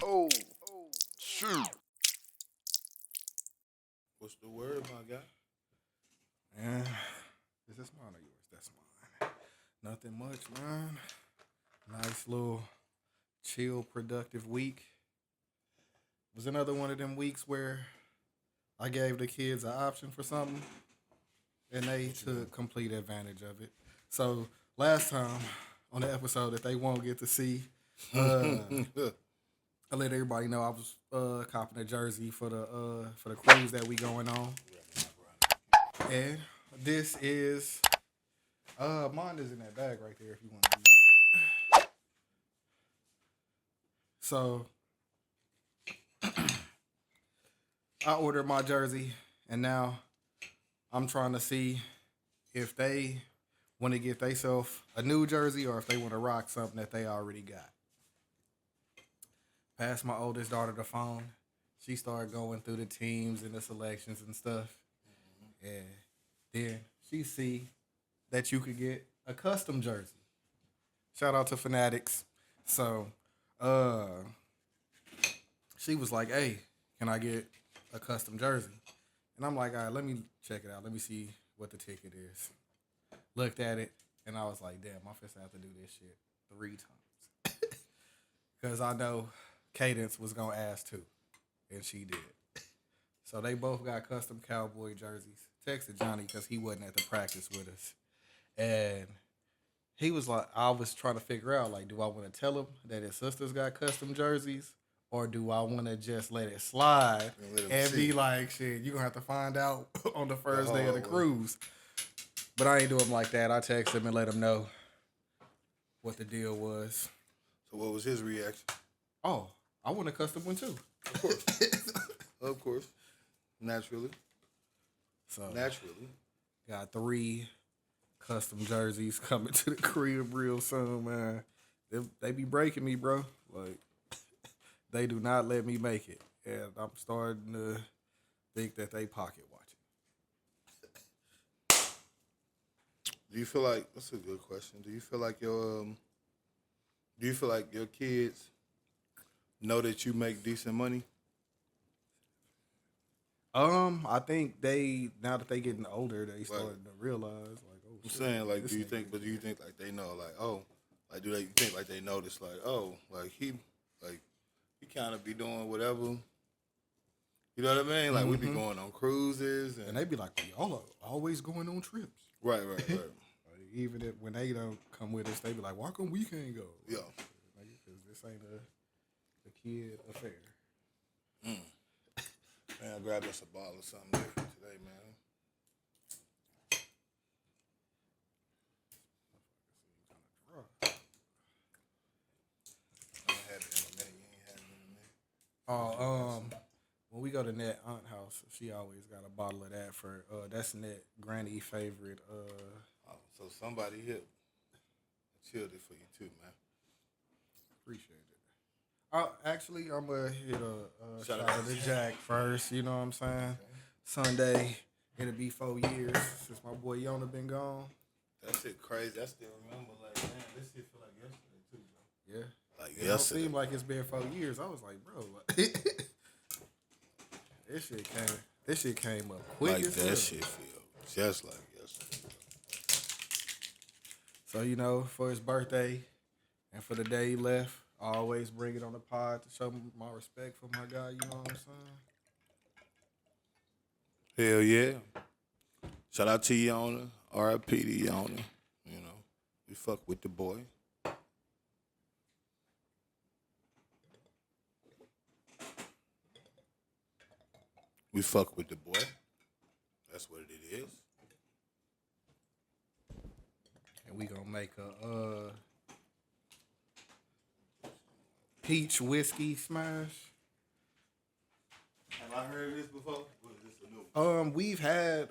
Oh, shoot. What's the word, my guy? Yeah. Is this mine or yours? That's mine. Nothing much, man. Nice little chill, productive week. Was another one of them weeks where I gave the kids an option for something and they took complete advantage of it. So last time on the episode that they won't get to see, I let everybody know I was copping a jersey for the cruise that we going on. And this is mine is in that bag right there if you want to use it. So I ordered my jersey and now I'm trying to see if they want to get themselves a new jersey or if they want to rock something that they already got. Passed my oldest daughter the phone. She started going through the teams and the selections and stuff. And then she see that you could get a custom jersey. Shout out to Fanatics. So she was like, hey, can I get a custom jersey? And I'm like, all right, let me check it out. Let me see what the ticket is. Looked at it, and I was like, damn, I'm finna have to do this shit 3 times. Because I know Cadence was going to ask too. And she did. So they both got custom cowboy jerseys. Texted Johnny because he wasn't at the practice with us. And he was like, I was trying to figure out, like, do I want to tell him that his sisters got custom jerseys? Or do I want to just let it slide and be like, shit, you're going to have to find out on the first day of the cruise. But I ain't do him like that. I texted him and let him know what the deal was. So what was his reaction? Oh, I want a custom one too. Of course. Of course. Naturally. So Naturally. got 3 custom jerseys coming to the crib real soon, man. They be breaking me, bro. Like, they do not let me make it. And I'm starting to think that they pocket watching. Do you feel like that's a good question? Do you feel like your kids know that you make decent money? I think now that they getting older, they starting to realize like, oh, I'm shit, saying like, this do you nigga- think like they know like, oh, like do they think like they notice like, oh, like he kind of be doing whatever, you know what I mean? Like we be going on cruises and they be like, well, y'all are always going on trips. right. Like, even when they don't come with us, they be like, why come we can't go? Yeah. Because this ain't a kid affair. Man, grab us a bottle or something different today, man. I ain't had it in a minute. You ain't had it in a minute. When we go to Net Aunt house, she always got a bottle of that for that's Net Granny favorite. Oh, so somebody here chilled it for you too, man. Appreciate it. Actually, I'm gonna hit a Shout shout out out to to Jack first. You know what I'm saying? Sunday, it'll be 4 years since my boy Yona been gone. That shit crazy. I still remember, like, man, this shit feel like yesterday too, bro. Yeah. Like It don't yesterday. seem like it's been 4 years. I was like, bro, this shit came up quick. Like as that hell. shit feel just like yesterday. So, you know, for his birthday and for the day he left, I always bring it on the pod to show my respect for my guy, you know what I'm saying? Hell yeah. Shout out to Yona. R.I.P. to Yona. You know, we fuck with the boy. We fuck with the boy. That's what it is. And we gonna make a peach whiskey smash. Have I heard this before? Or is this a new one? We've had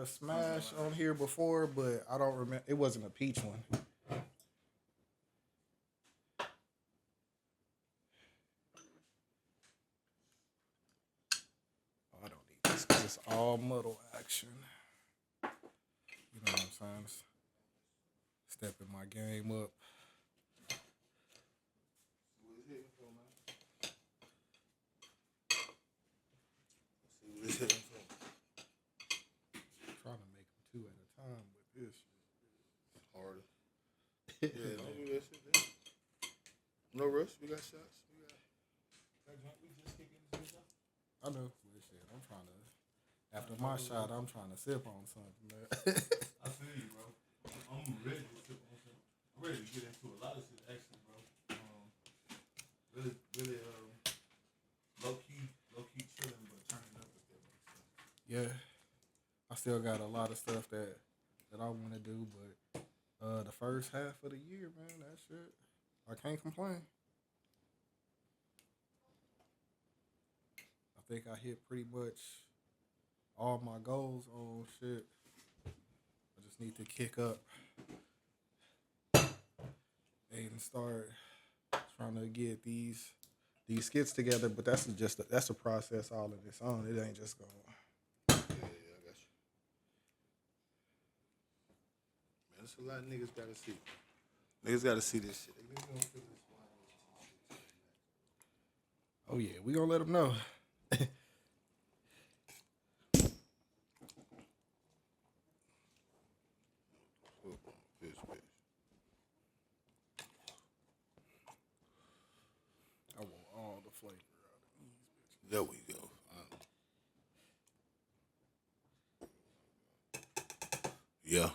smash on here before, but I don't remember. It wasn't a peach one. Oh, I don't need this because it's all muddle action. You know what I'm saying? Stepping my game up. No rush. We got shots. I know. But shit, I'm trying to. After my shot, I'm trying to sip on something, man. I feel you, bro. I'm ready to sip on something. I'm ready to get into a lot of shit, actually, bro. Really, low key chilling, but turning up with that. Yeah, I still got a lot of stuff that I want to do, but the first half of the year, man, that shit, I can't complain. I think I hit pretty much all my goals on shit. I just need to kick up and start trying to get these skits together. But that's a process all in its own. It ain't just going. Yeah, I got you. Man, there's a lot of niggas gotta see. Niggas gotta see this shit. Niggas gonna feel this YNHT shit. Oh yeah, we gonna let them know. I want all the flavor out of these bitches. There we go. Yeah.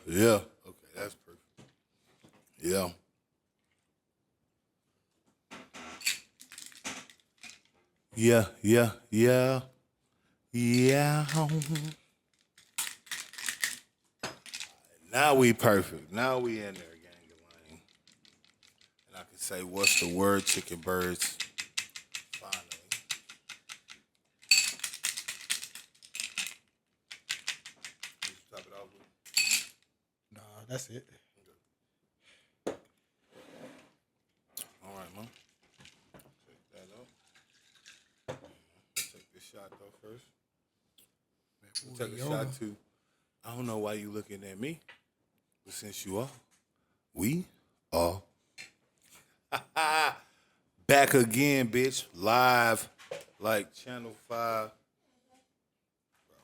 Yeah. Okay, that's perfect. Yeah. Yeah. Now we perfect. Now we in there, gang of lane. And I can say, what's the word, chicken birds? Finally. Did you top it off with? Nah, that's it. All right, man. Take that out. Let's take this shot though first. We'll take a shot too. I don't know why you looking at me, but since you are, we are back again, bitch. Live, like Channel 5. Bro.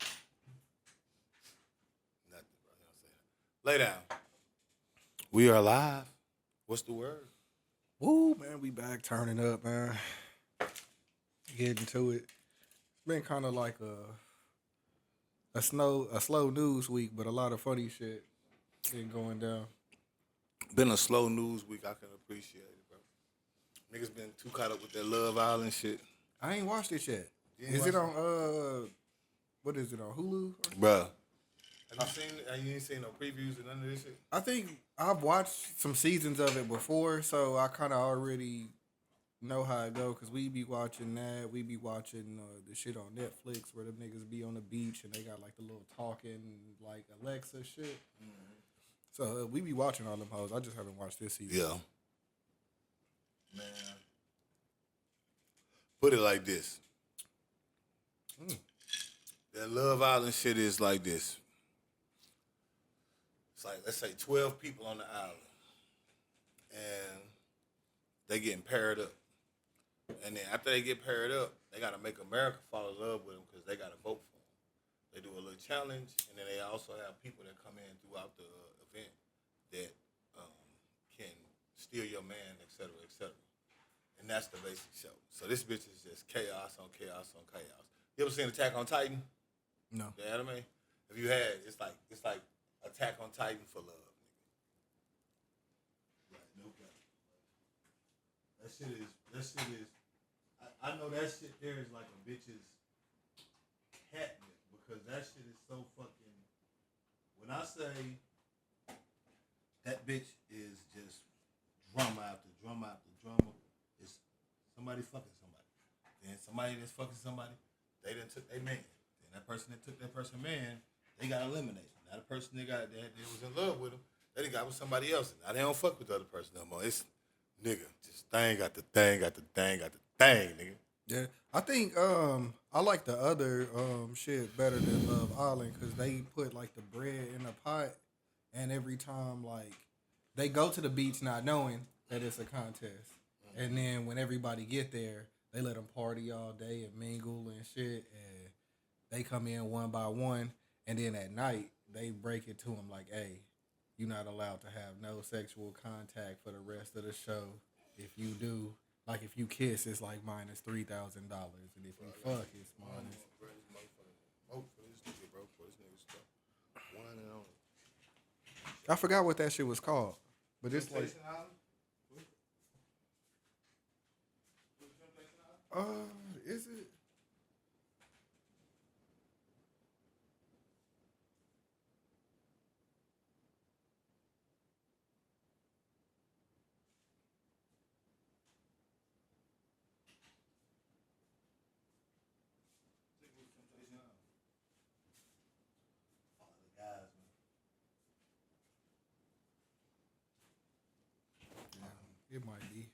Nothing, bro. You don't say that. Lay down. We are live. What's the word? Woo, man, we back turning up, man. Getting to it. It's been kind of like a slow news week, but a lot of funny shit been going down. Been a slow news week. I can appreciate it, bro. Niggas been too caught up with that Love Island shit. I ain't watched it yet. You Is it on what is it on Hulu? Bruh. Have you ain't seen no previews and none of this shit? I think I've watched some seasons of it before, so I kind of already know how it go. Cause we be watching that. We be watching the shit on Netflix where them niggas be on the beach and they got like the little talking like Alexa shit. Mm-hmm. So we be watching all them hoes. I just haven't watched this season. Yeah. Man. Put it like this. That Love Island shit is like this. It's like, let's say 12 people on the island. And they getting paired up. And then after they get paired up, they got to make America fall in love with them because they got to vote for them. They do a little challenge, and then they also have people that come in throughout the event that can steal your man, et cetera, et cetera. And that's the basic show. So this bitch is just chaos on chaos on chaos. You ever seen Attack on Titan? No. The anime? If you had, it's like Attack on Titan for love, nigga. Right, no doubt. That shit is. I know that shit there is like a bitch's catnip because that shit is so fucking. When I say that bitch is just drama after drama after drama, it's somebody fucking somebody. Then somebody that's fucking somebody, they done took their man. Then that person that took that person's man, they got eliminated. Now the person that was in love with him, they done got with somebody else. Now they don't fuck with the other person no more. It's nigga, just thing got the thing, nigga. Yeah, I think I like the other shit better than Love Island because they put like the bread in a pot, and every time like they go to the beach not knowing that it's a contest, and then when everybody get there, they let them party all day and mingle and shit, and they come in one by one, and then at night they break it to them like, hey, you're not allowed to have no sexual contact for the rest of the show. If you do, like if you kiss, it's like minus $3,000, and if you fuck, it's minus. Oh, for this nigga, bro. For this nigga stuff. One and only. I forgot what that shit was called, but it's like, Temptation Island? is it? Oh, the guys, man. It might be.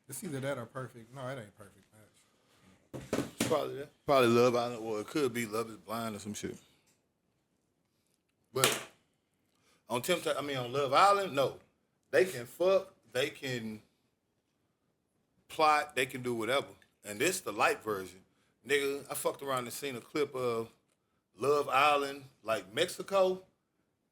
It's either that or perfect. No, it ain't perfect match. Probably that. Probably Love Island, or it could be Love is Blind or some shit. But on on Love Island, no. They can fuck, they can plot, they can do whatever. And this the light version. Nigga, I fucked around and seen a clip of Love Island, like Mexico.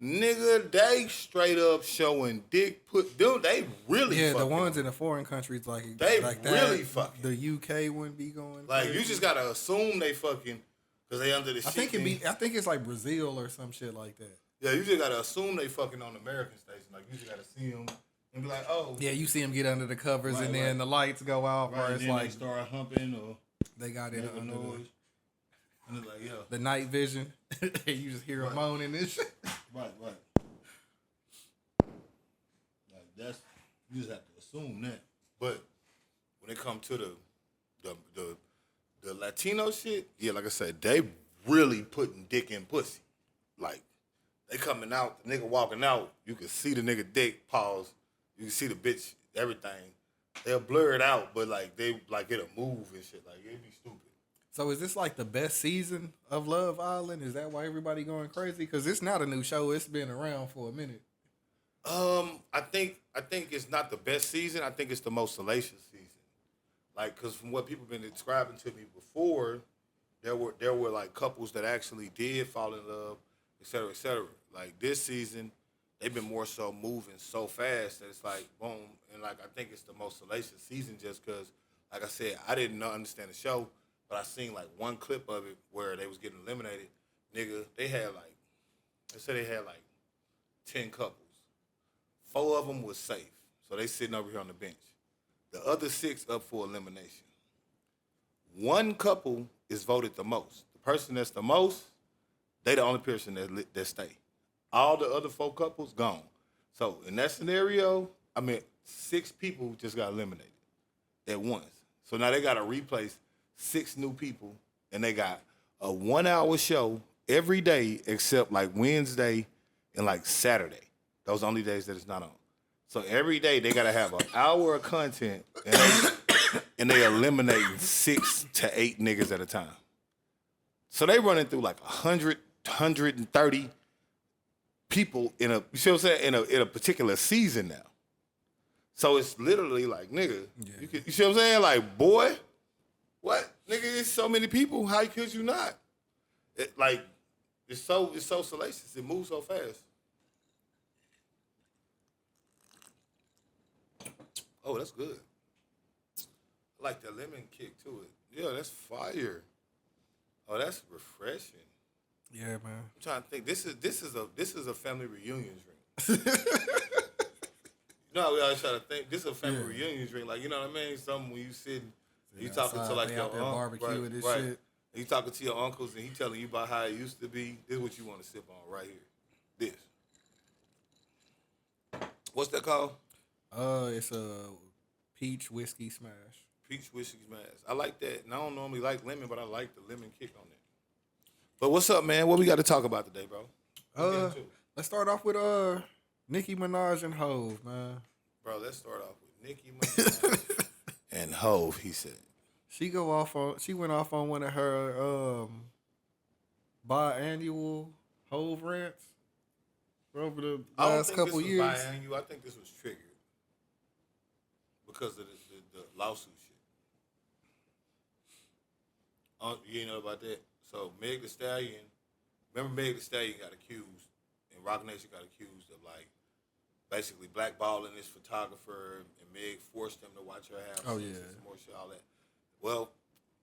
Nigga, they straight up showing dick dude, they really Yeah, fucking. the ones in the foreign countries like They like really that, fucking. The UK wouldn't be going. Like, crazy. you just gotta assume they fucking, because they under the shit. I think it's like Brazil or some shit like that. Yeah, you just gotta assume they fucking on the American station. Like, you just gotta see them and be like, oh. Yeah, you see them get under the covers Right, and then right. the lights go out, Right, or and it's then like they start humping or they got it make a under noise. And it's like, yeah. the night vision. And you just hear them moaning and shit. Right. Like, that's, you just have to assume that. But when it comes to the Latino shit, yeah, like I said, they really putting dick in pussy. Like, they coming out, the nigga walking out, you can see the nigga dick, pause. You can see the bitch, everything. They'll blur it out, but like it'll move and shit. Like, it'd be stupid. So is this like the best season of Love Island? Is that why everybody going crazy? Because it's not a new show. It's been around for a minute. I think it's not the best season. I think it's the most salacious season. Like, cause from what people been describing to me before, there were like couples that actually did fall in love, et cetera, et cetera. Like, this season, they've been more so moving so fast that it's like boom, and like I think it's the most salacious season just cause, like I said, I didn't understand the show, but I seen like one clip of it where they was getting eliminated. Nigga, they said they had like 10 couples. 4 of them was safe, so they sitting over here on the bench. The other 6 up for elimination. 1 couple is voted the most. The person that's the most, they the only person that stay. All the other 4 couples gone. So in that scenario, 6 people just got eliminated at once. So now they got to replace 6 new people, and they got a 1-hour show every day except like Wednesday and like Saturday. Those are the only days that it's not on. So every day they gotta have an hour of content, and they eliminating 6 to 8 niggas at a time. So they running through like 100, 130 people in a, you see what I'm saying, in a particular season now. So it's literally like, nigga, you see what I'm saying? Like, boy, what? Nigga, it's so many people. How could you not? It's so salacious. It moves so fast. Oh, that's good. I like that lemon kick to it. Yeah, that's fire. Oh, that's refreshing. Yeah, man. I'm trying to think. This is a family reunion drink. We always try to think. This is a family reunion drink. Like, you know what I mean? Something when you sitting, you talking to like your uncle, barbecue and this shit. And you talking to your uncles, and he telling you about how it used to be. This is what you want to sip on right here. This. What's that called? It's a peach whiskey smash. Peach whiskey smash. I like that. And I don't normally like lemon, but I like the lemon kick on it. But what's up, man? What we got to talk about today, bro? Let's start off with Nicki Minaj and Hove, man. Bro, let's start off with Nicki Minaj and Hove. He said She went off on one of her biannual Hove rants over the last couple years. Biannual. I think this was triggered because of the lawsuit shit. You know about that? So Meg Thee Stallion, remember Meg Thee Stallion got accused, and Roc Nation got accused of like basically blackballing this photographer, and Meg forced him to watch her house. Oh yeah, some more shit, all that. Well,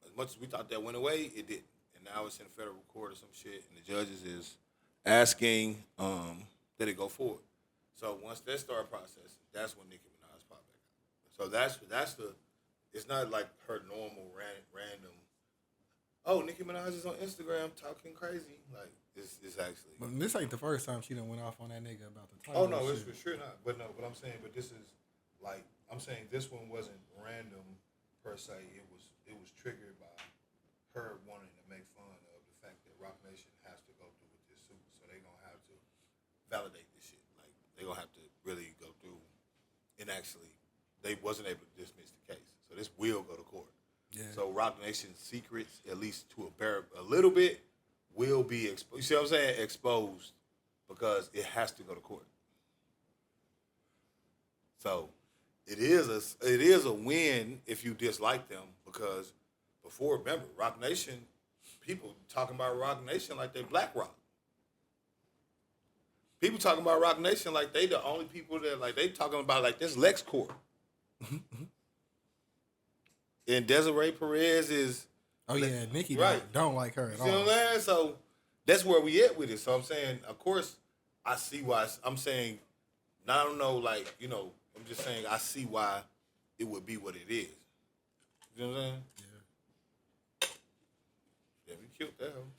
as much as we thought that went away, it didn't, and now it's in federal court or some shit, and the judges is asking that it go forward. So once that start processing, that's when Nicki Minaj pop back out. So that's the. It's not like her normal random. Oh, Nicki Minaj is on Instagram talking crazy. Like, it's actually. But this ain't the first time she done went off on that nigga about the title. Oh, no, it's for sure not. But no, but I'm saying, but this is, like, I'm saying this one wasn't random, per se. It was triggered by her wanting to make fun of the fact that Roc Nation has to go through with this suit. So they're going to have to validate this shit. Like, they're going to have to really go through. And actually, they wasn't able to dismiss the case. So this will go to court. Yeah. So Roc Nation's secrets, at least to a little bit, will be exposed. You see what I'm saying? Exposed, because it has to go to court. So it is a win if you dislike them, because before, remember, Roc Nation, people talking about Roc Nation like they Black Rock. People talking about Roc Nation like they the only people that, like, they talking about like this LexCorp. And Desiree Perez is... Oh, yeah, Nicki right. don't like her at all. You know what I'm saying? So that's where we at with it. So I'm saying, of course, I see why. I'm saying, I don't know, like, you know, I'm just saying I see why it would be what it is. You know what I'm saying? Yeah. Yeah, we killed that hoe.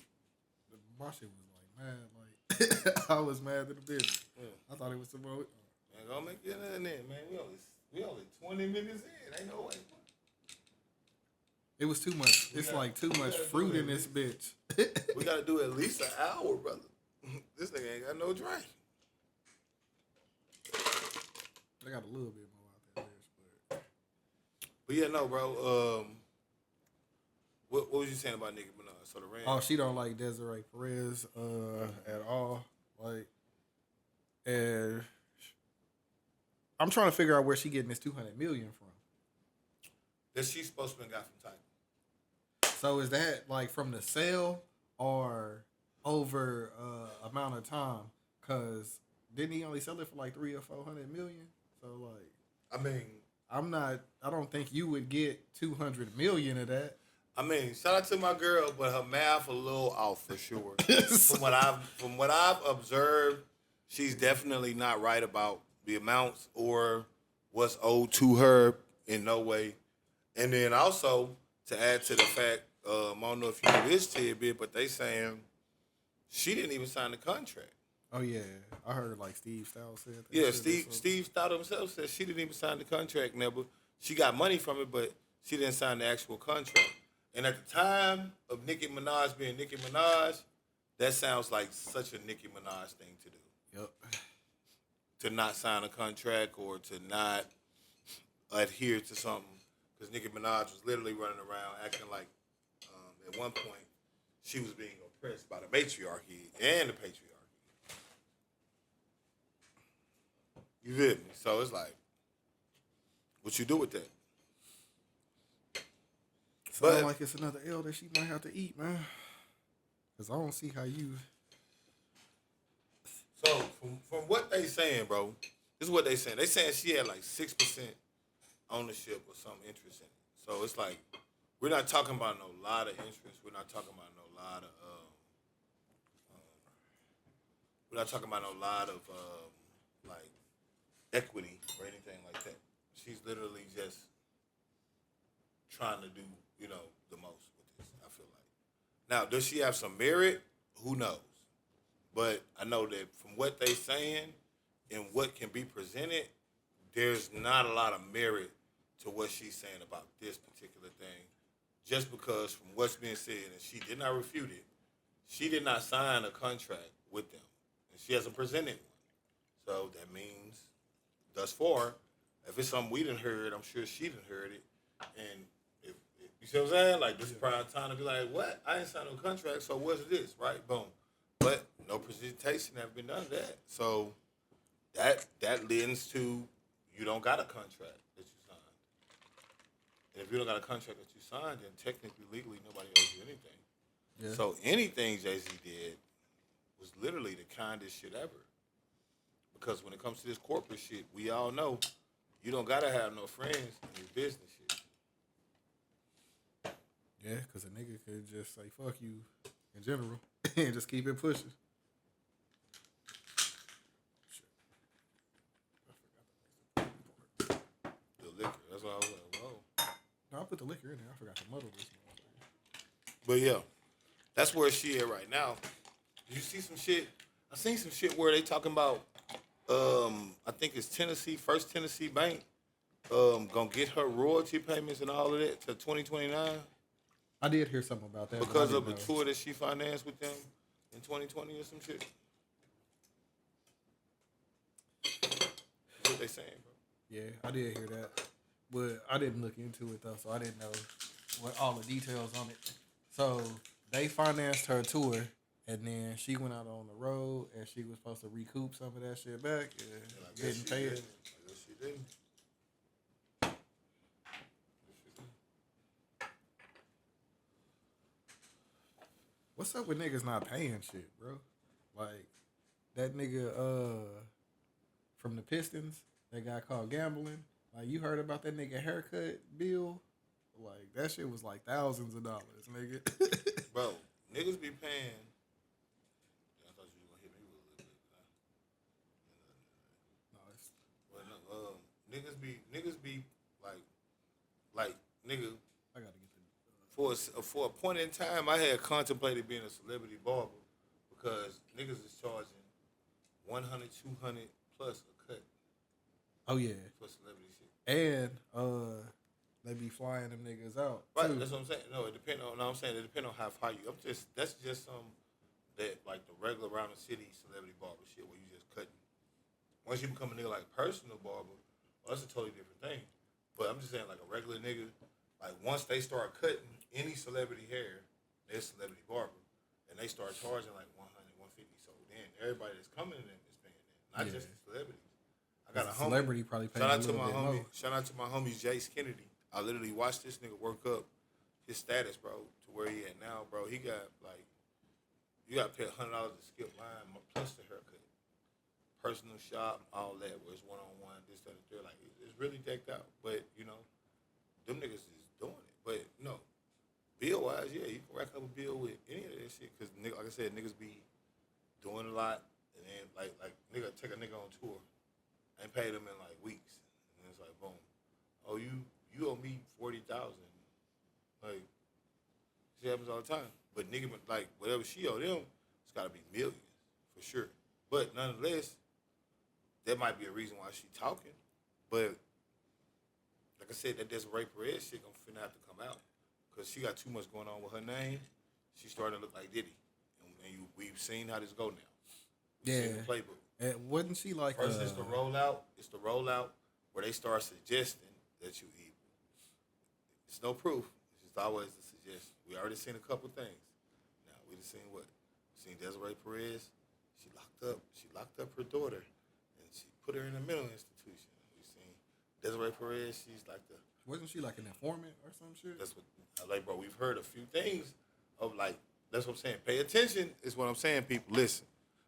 My shit was like mad. Like, I was mad at the bitch. Yeah. I thought it was some more. Man, go make it in there, man. We only 20 minutes in. Ain't no way. It was too much. It's like too much fruit in this bitch. We gotta do at least an hour, brother. This nigga ain't got no drink. I got a little bit more out that bitch, but yeah, no, bro. What was you saying about Nicki Minaj? So the rant. Oh, she don't like Desiree Perez at all. Like, and I'm trying to figure out where she getting this $200 million from. That she's supposed to have got from Title. So is that like from the sale or over amount of time? Cause didn't he only sell it for like $300 or $400 million? So like, I mean, I don't think you would get $200 million of that. I mean, shout out to my girl, but her math a little off for sure. From what I've observed, she's definitely not right about the amounts or what's owed to her in no way. And then also to add to the fact, I don't know if you know this tidbit, but they saying she didn't even sign the contract. Oh yeah, I heard like Steve Styles said that. Yeah, Steve Styles himself said she didn't even sign the contract. Never, she got money from it, but she didn't sign the actual contract. And at the time of Nicki Minaj being Nicki Minaj, that sounds like such a Nicki Minaj thing to do. Yep. To not sign a contract or to not adhere to something. Because Nicki Minaj was literally running around acting like, at one point, she was being oppressed by the matriarchy and the patriarchy. You feel me? So it's like, what you do with that? Sound like it's another L that she might have to eat, man. Because I don't see how you... So, from what they saying, bro, this is what they saying. They saying she had like 6% ownership or some interest in it. So it's like, we're not talking about no lot of interest. We're not talking about no lot of, like equity or anything like that. She's literally just trying to do, you know, the most with this, I feel like. Now, does she have some merit? Who knows? But I know that from what they saying and what can be presented, there's not a lot of merit to what she's saying about this particular thing. Just because from what's being said, and she did not refute it, she did not sign a contract with them, and she hasn't presented one. So that means, thus far, if it's something we didn't heard, I'm sure she didn't heard it. And if you see what I'm saying? Like, this is prime time to be like, what? I ain't signed no contract, so what's this? Right? Boom. But no presentation have been done of that. So that lends to you don't got a contract that you signed. And if you don't got a contract that you signed, then technically, legally, nobody owes you anything. Yeah. So anything Jay-Z did was literally the kindest shit ever. Because when it comes to this corporate shit, we all know you don't gotta have no friends in your business shit. Yeah, because a nigga could just say fuck you in general and just keep it pushing. The liquor, that's why I was like, whoa. No, I put the liquor in there. I forgot to muddle this motherfucker. But yeah, that's where she at right now. Did you see some shit? I seen some shit where they talking about, I think it's First Tennessee Bank, gonna get her royalty payments and all of that to 2029. I did hear something about that. Because of the tour that she financed with them in 2020 or some shit. That's what they saying, bro. Yeah, I did hear that. But I didn't look into it, though, so I didn't know what all the details on it. So they financed her tour, and then she went out on the road, and she was supposed to recoup some of that shit back, and didn't pay it. I guess she didn't. What's up with niggas not paying shit, bro? Like, that nigga from the Pistons, that guy called gambling. Like, you heard about that nigga haircut bill? Like, that shit was like thousands of dollars, nigga. Bro, niggas be paying. I thought you were going to hit me with a little bit. No, niggas be like, nigga. I gotta get the. For a point in time, I had contemplated being a celebrity barber because niggas is charging 100, 200 plus a cut. Oh yeah, for celebrity shit. And they be flying them niggas out. Right, too. that's what I'm saying. No, it depends on. No, I'm saying it depends on how far you. That's just some that like the regular around the city celebrity barber shit where you just cutting. Once you become a nigga like personal barber, well, that's a totally different thing. But I'm just saying like a regular nigga, like once they start cutting any celebrity hair, they're a celebrity barber, and they start charging like 100, 150. So then everybody that's coming to them is paying that, not just the celebrities. I got a homie. Celebrity probably paying a little bit more. Shout out to my homie Jace Kennedy. I literally watched this nigga work up his status, bro, to where he at now, bro. He got like, you got to pay $100 to skip line plus the haircut, personal shop, all that. Where it's 1-on-1, this, that, and third. Like it's really decked out. But you know, them niggas is doing it. But no, bill wise, yeah, you can rack up a bill with any of that shit. Cause like I said, niggas be doing a lot, and then like nigga take a nigga on tour. And paid them in like weeks, and it's like boom. Oh, you owe me 40,000. Like, shit happens all the time. But nigga, like whatever she owe them, it's got to be millions for sure. But nonetheless, that might be a reason why she talking. But like I said, that Desiree Perez shit gonna finna have to come out because she got too much going on with her name. She starting to look like Diddy, and we've seen how this go now. We've seen the playbook. And wasn't she like first it's the rollout. It's the rollout where they start suggesting that you evil. It's no proof. It's just always the suggestion. We already seen a couple things. Now we just seen what? We seen Desiree Perez. She locked up her daughter, and she put her in a mental institution. We seen Desiree Perez. She's like the. Wasn't she like an informant or some shit? That's what. Like, bro, we've heard a few things of like. That's what I'm saying. Pay attention is what I'm saying. People, listen.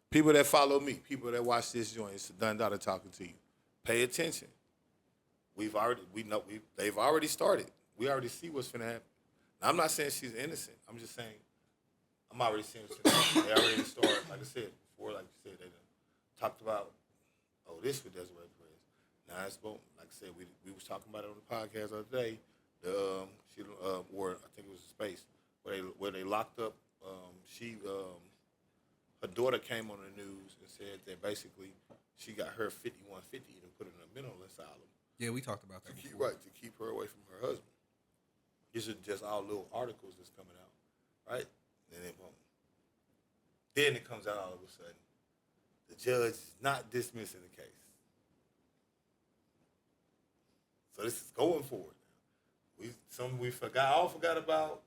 People that follow me, people that watch this joint, it's Dun Dada talking to you. Pay attention. They've already started. We already see what's finna happen. Now, I'm not saying she's innocent. I'm just saying, I'm already seeing what's they already started. Like I said before, like you said, they done talked about, this with Desiree Perez. Now it's boom. Like I said, we was talking about it on the podcast the other day. Or I think it was a space where they locked up. Her daughter came on the news and said that basically she got her 5150 and put her in a mental asylum. Yeah, we talked about that. To keep her away from her husband. These are just all little articles that's coming out, right? And then boom. Then it comes out all of a sudden. The judge is not dismissing the case. So this is going forward. We all forgot about.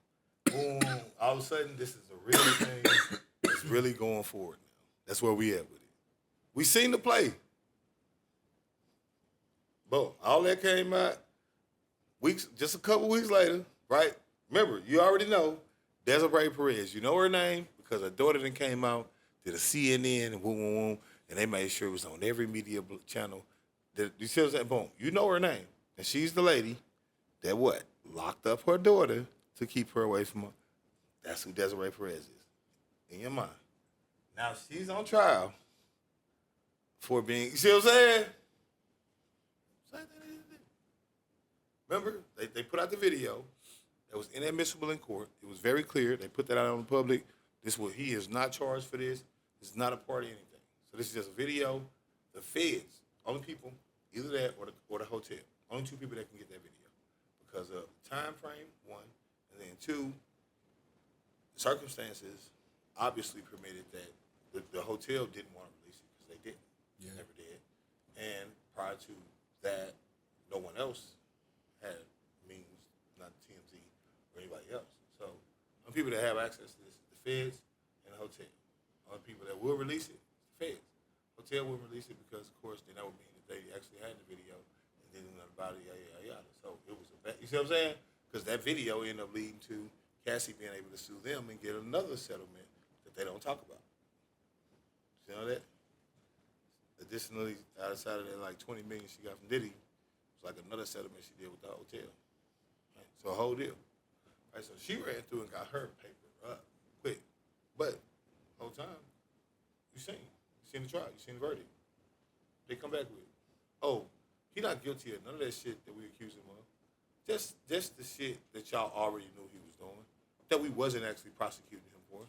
Boom! All of a sudden, this is a real thing. It's really going forward now. That's where we at with it. We seen the play. Boom! All that came out. Just a couple weeks later, right? Remember, you already know Desiree Perez. You know her name because her daughter then came out, did a CNN and boom, and they made sure it was on every media channel. You see what I'm saying? Boom! You know her name, and she's the lady that locked up her daughter to keep her away from her. That's who Desiree Perez is in your mind. Now she's on trial for being. You see what I'm saying? Remember, they put out the video that was inadmissible in court. It was very clear. They put that out on the public. He is not charged for this. This is not a part of anything. So this is just a video. The feds, only people, either that or the hotel. Only two people that can get that video. Because of time frame, one, and then two, circumstances obviously permitted that the hotel didn't want to release it because they didn't. Yeah. Never did. And prior to that, no one else had means, not TMZ or anybody else. So, the people that have access to this, the feds and the hotel. Only people that will release it, the feds. Hotel wouldn't release it because, of course, then that would mean that they actually had the video and didn't know about it, yada. So, it was you see what I'm saying? Because that video ended up leading to Cassie being able to sue them and get another settlement that they don't talk about. You know that? Additionally, outside of that, like $20 million she got from Diddy, it's like another settlement she did with the hotel. Right? So a whole deal. Right? So she ran through and got her paper up quick. But the whole time, you seen the trial, you seen the verdict. They come back with, oh, he not guilty of none of that shit that we accuse him of. Just the shit that y'all already knew he was doing, that we wasn't actually prosecuting him for,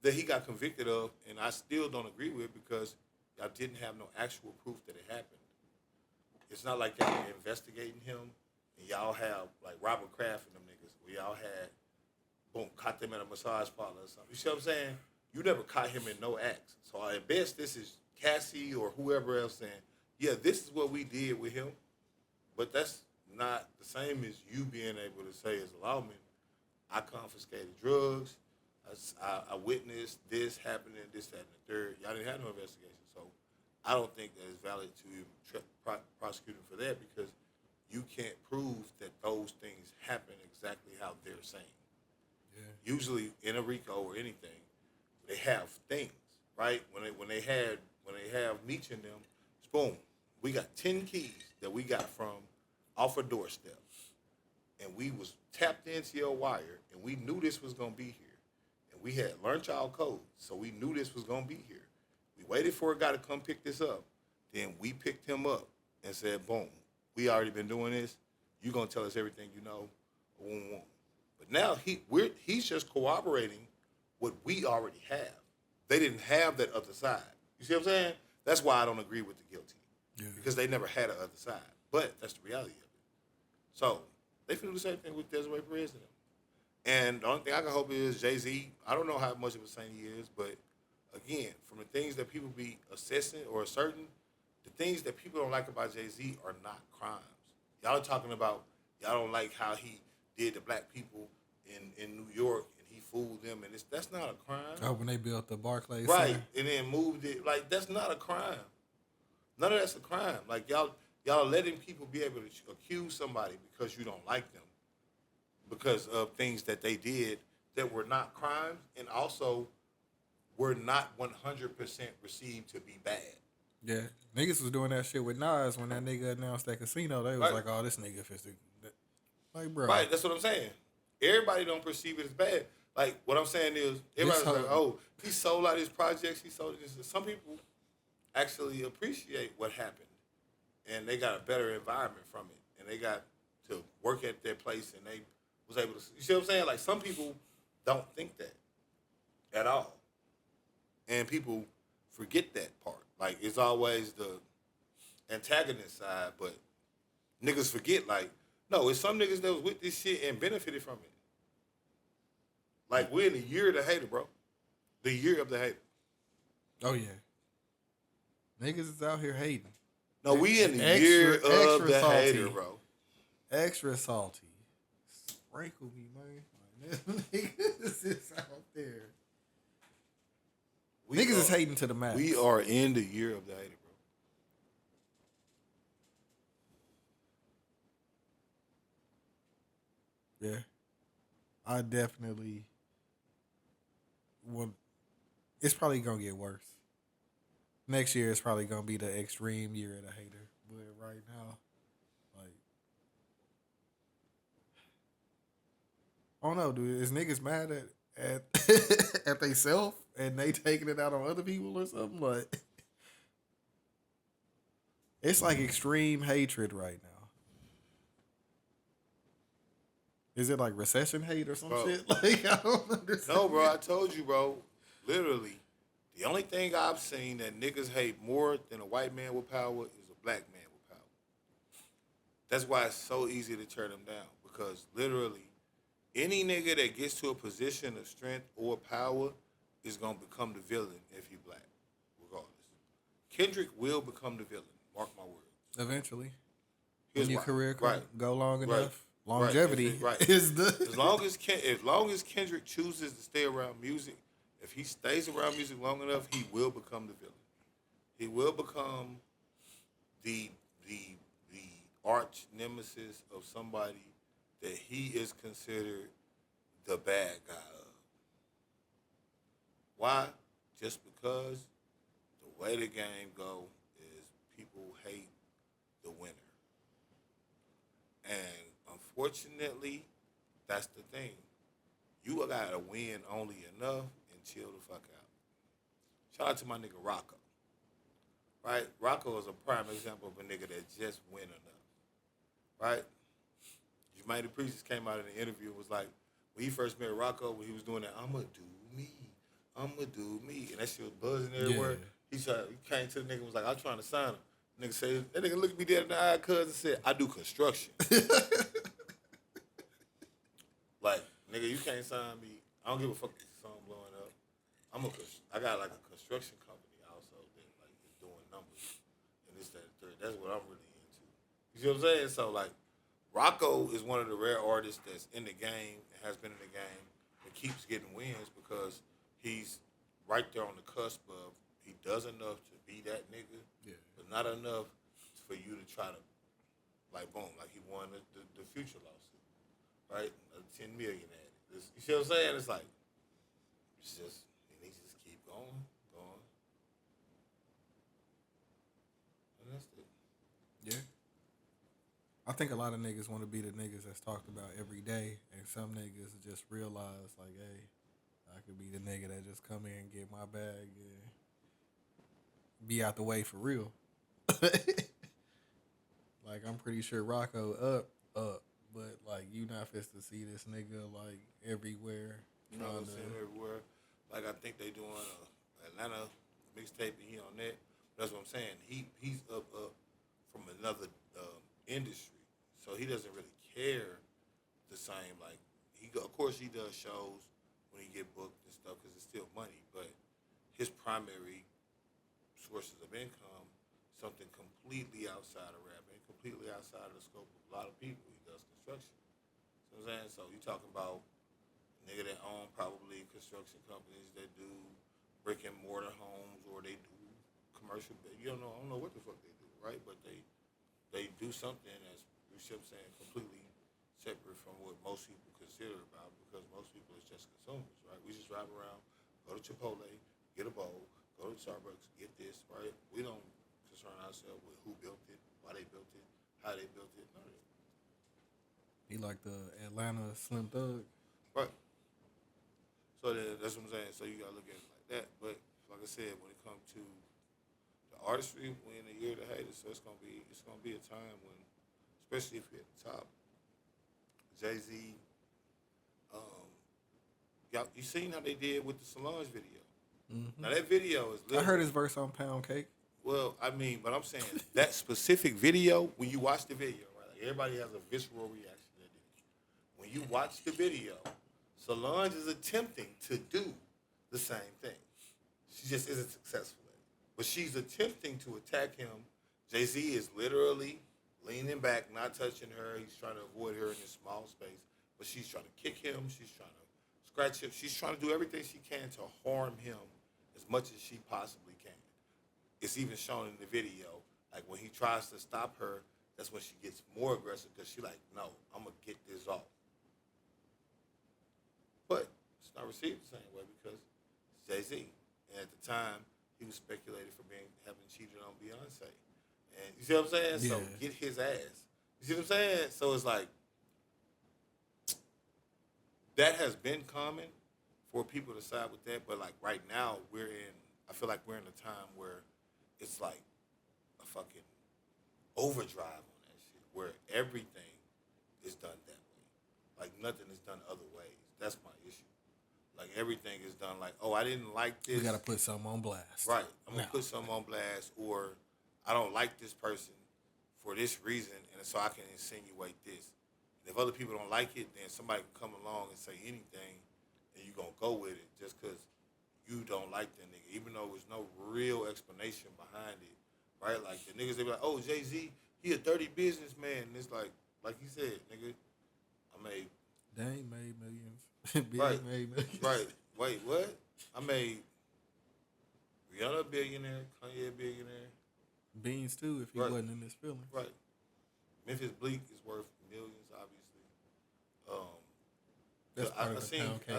that he got convicted of, and I still don't agree with because y'all didn't have no actual proof that it happened. It's not like y'all were investigating him, and y'all have, like Robert Kraft and them niggas, where y'all had, boom, caught them at a massage parlor or something. You see what I'm saying? You never caught him in no acts. So at best, this is Cassie or whoever else saying, yeah, this is what we did with him, but that's not the same as you being able to say as a lawman, I confiscated drugs, I witnessed this happening, this, that, and the third. Y'all didn't have no investigation. So I don't think that it's valid to prosecute him for that because you can't prove that those things happen exactly how they're saying. Yeah. Usually in a RICO or anything, they have things, right? When they have Meech in them, it's boom. We got 10 keys that we got from off a doorstep. And we was tapped into your wire, and we knew this was going to be here. And we had learned y'all code, so we knew this was going to be here. We waited for a guy to come pick this up. Then we picked him up and said, boom, we already been doing this. You're going to tell us everything you know. But now he's just corroborating what we already have. They didn't have that other side. You see what I'm saying? That's why I don't agree with the guilty. Yeah. Because they never had an other side. But that's the reality of it. So they finna do the same thing with Desiree Perez and them. And the only thing I can hope is Jay-Z, I don't know how much of a saint he is, but again, from the things that people be assessing or asserting, the things that people don't like about Jay-Z are not crimes. Y'all are talking about, y'all don't like how he did to black people in New York and he fooled them, and that's not a crime. Oh, when they built the Barclays right, Center. And then moved it, like that's not a crime. None of that's a crime. Like y'all are letting people be able to accuse somebody because you don't like them, because of things that they did that were not crimes and also were not 100% received to be bad. Yeah, niggas was doing that shit with Nas when that nigga announced that casino. They was like, "Oh, this nigga fisted." Like, bro, right? That's what I'm saying. Everybody don't perceive it as bad. Like, what I'm saying is, everybody's like, "Oh, he sold out his projects. He sold this." Some people actually appreciate what happened, and they got a better environment from it, and they got to work at their place, and they was able to. You see what I'm saying? Like, some people don't think that at all, and people forget that part. Like, it's always the antagonist side, but niggas forget, like, no, it's some niggas that was with this shit and benefited from it. Like, we're in the year of the hater, bro. The year of the hater. Oh yeah, niggas is out here hating. No, we in the year of the hater, bro. Extra salty. Sprinkle me, man. Like, niggas is out there. Niggas is hating to the max. We are in the year of the hater, bro. Yeah. I definitely want. It's probably gonna get worse. Next year is probably gonna be the extreme year of the hater. But right now, like, I don't know, dude. Is niggas mad at at they self and they taking it out on other people or something? Like, it's like extreme hatred right now. Is it like recession hate or some shit? Like, I don't understand. No, bro, I told you, bro. Literally, the only thing I've seen that niggas hate more than a white man with power is a black man with power. That's why it's so easy to tear them down. Because literally, any nigga that gets to a position of strength or power is going to become the villain if he black, regardless. Kendrick will become the villain. Mark my words. Eventually. Here's when your why. career go long Right. enough. Longevity right. is the as long as Kendrick chooses to stay around music, if he stays around music long enough, he will become the villain. He will become the arch nemesis of somebody that he is considered the bad guy of. Why? Just because the way the game go is people hate the winner. And unfortunately, that's the thing. You gotta win only enough and chill the fuck out. Shout out to my nigga Rocco. Right? Rocco is a prime example of a nigga that just win enough. Right? Jermaine Dupri just came out in the interview and was like, when he first met Rocco, when he was doing that, I'ma do me. And that shit was buzzing everywhere. Yeah. He came to the nigga and was like, I'm trying to sign him. Nigga said, that nigga looked at me dead in the eye, cuz, and said, I do construction. Like, nigga, you can't sign me. I don't give a fuck if the song blowing up. I got like a construction company also that like is doing numbers and this, that, and third. That's what I'm really into. You see what I'm saying? So like, Rocco is one of the rare artists that's in the game and has been in the game that keeps getting wins because he's right there on the cusp of he does enough to be that nigga, but not enough for you to try to like boom, like he won the Future lawsuit, right? 10 million at it. You see what I'm saying? It's like it's just and he just keep going. And that's it. Yeah. I think a lot of niggas want to be the niggas that's talked about every day, and some niggas just realize like, hey, I could be the nigga that just come in and get my bag and be out the way for real. Like, I'm pretty sure Rocco up, but like you not fist to see this nigga like everywhere. You know what I'm saying? Everywhere. Like I think they doing Atlanta mixtape and he on that. That's what I'm saying. He's up from another industry, so he doesn't really care the same. Like of course he does shows when he get booked and stuff because it's still money, but his primary sources of income something completely outside of rapping, completely outside of the scope of a lot of people. He does construction. You know what I'm saying? So you talking about a nigga that own probably construction companies that do brick and mortar homes or they do commercial. I don't know what the fuck they do, right? But they do something that's, you see what I'm saying, completely separate from what most people consider about because most people is just consumers, right? We just drive around, go to Chipotle, get a bowl, go to Starbucks, get this, right? We don't concern ourselves with who built it, why they built it, how they built it, none of that. He like the Atlanta Slim Thug. Right. So that's what I'm saying. So you gotta look at it like that. But like I said, when it comes to the artistry, we in the year of the haters, so it's gonna be a time when, especially if you're at the top, Jay-Z, you seen how they did with the Solange video. Mm-hmm. Now that video is I heard his verse on Pound Cake. Well, I mean, but I'm saying that specific video, when you watch the video, right? Like everybody has a visceral reaction to it. When you watch the video, Solange is attempting to do the same thing. She just isn't successful at it. But she's attempting to attack him. Jay-Z is literally leaning back, not touching her. He's trying to avoid her in this small space. But she's trying to kick him. She's trying to scratch him. She's trying to do everything she can to harm him as much as she possibly can. It's even shown in the video. Like when he tries to stop her, that's when she gets more aggressive because she's like, no, I'm going to get this off. But it's not received the same way because it's Jay-Z. And at the time, he was speculated for having cheated on Beyonce. And you see what I'm saying? Yeah. So get his ass. You see what I'm saying? So it's like, that has been common for people to side with that. But like right now, I feel like we're in a time where it's like a fucking overdrive on that shit, where everything is done that way. Like nothing is done other ways. That's my issue. Like everything is done like, oh, I didn't like this. We gotta put something on blast. Right. I'm gonna put something on blast, or I don't like this person for this reason, and so I can insinuate this. And if other people don't like it, then somebody can come along and say anything, and you're gonna go with it just because you don't like that nigga, even though there's no real explanation behind it. Right? Like the niggas, they be like, oh, Jay-Z, he a dirty businessman. And it's like you said, nigga, I made... Dang made millions. Big right. made millions. Right. Wait, what? I made Rihanna a billionaire, Kanye a billionaire. Beans too, if he Right. wasn't in his feelings. Right. Memphis Bleak is worth millions, obviously. That's part of the pound cake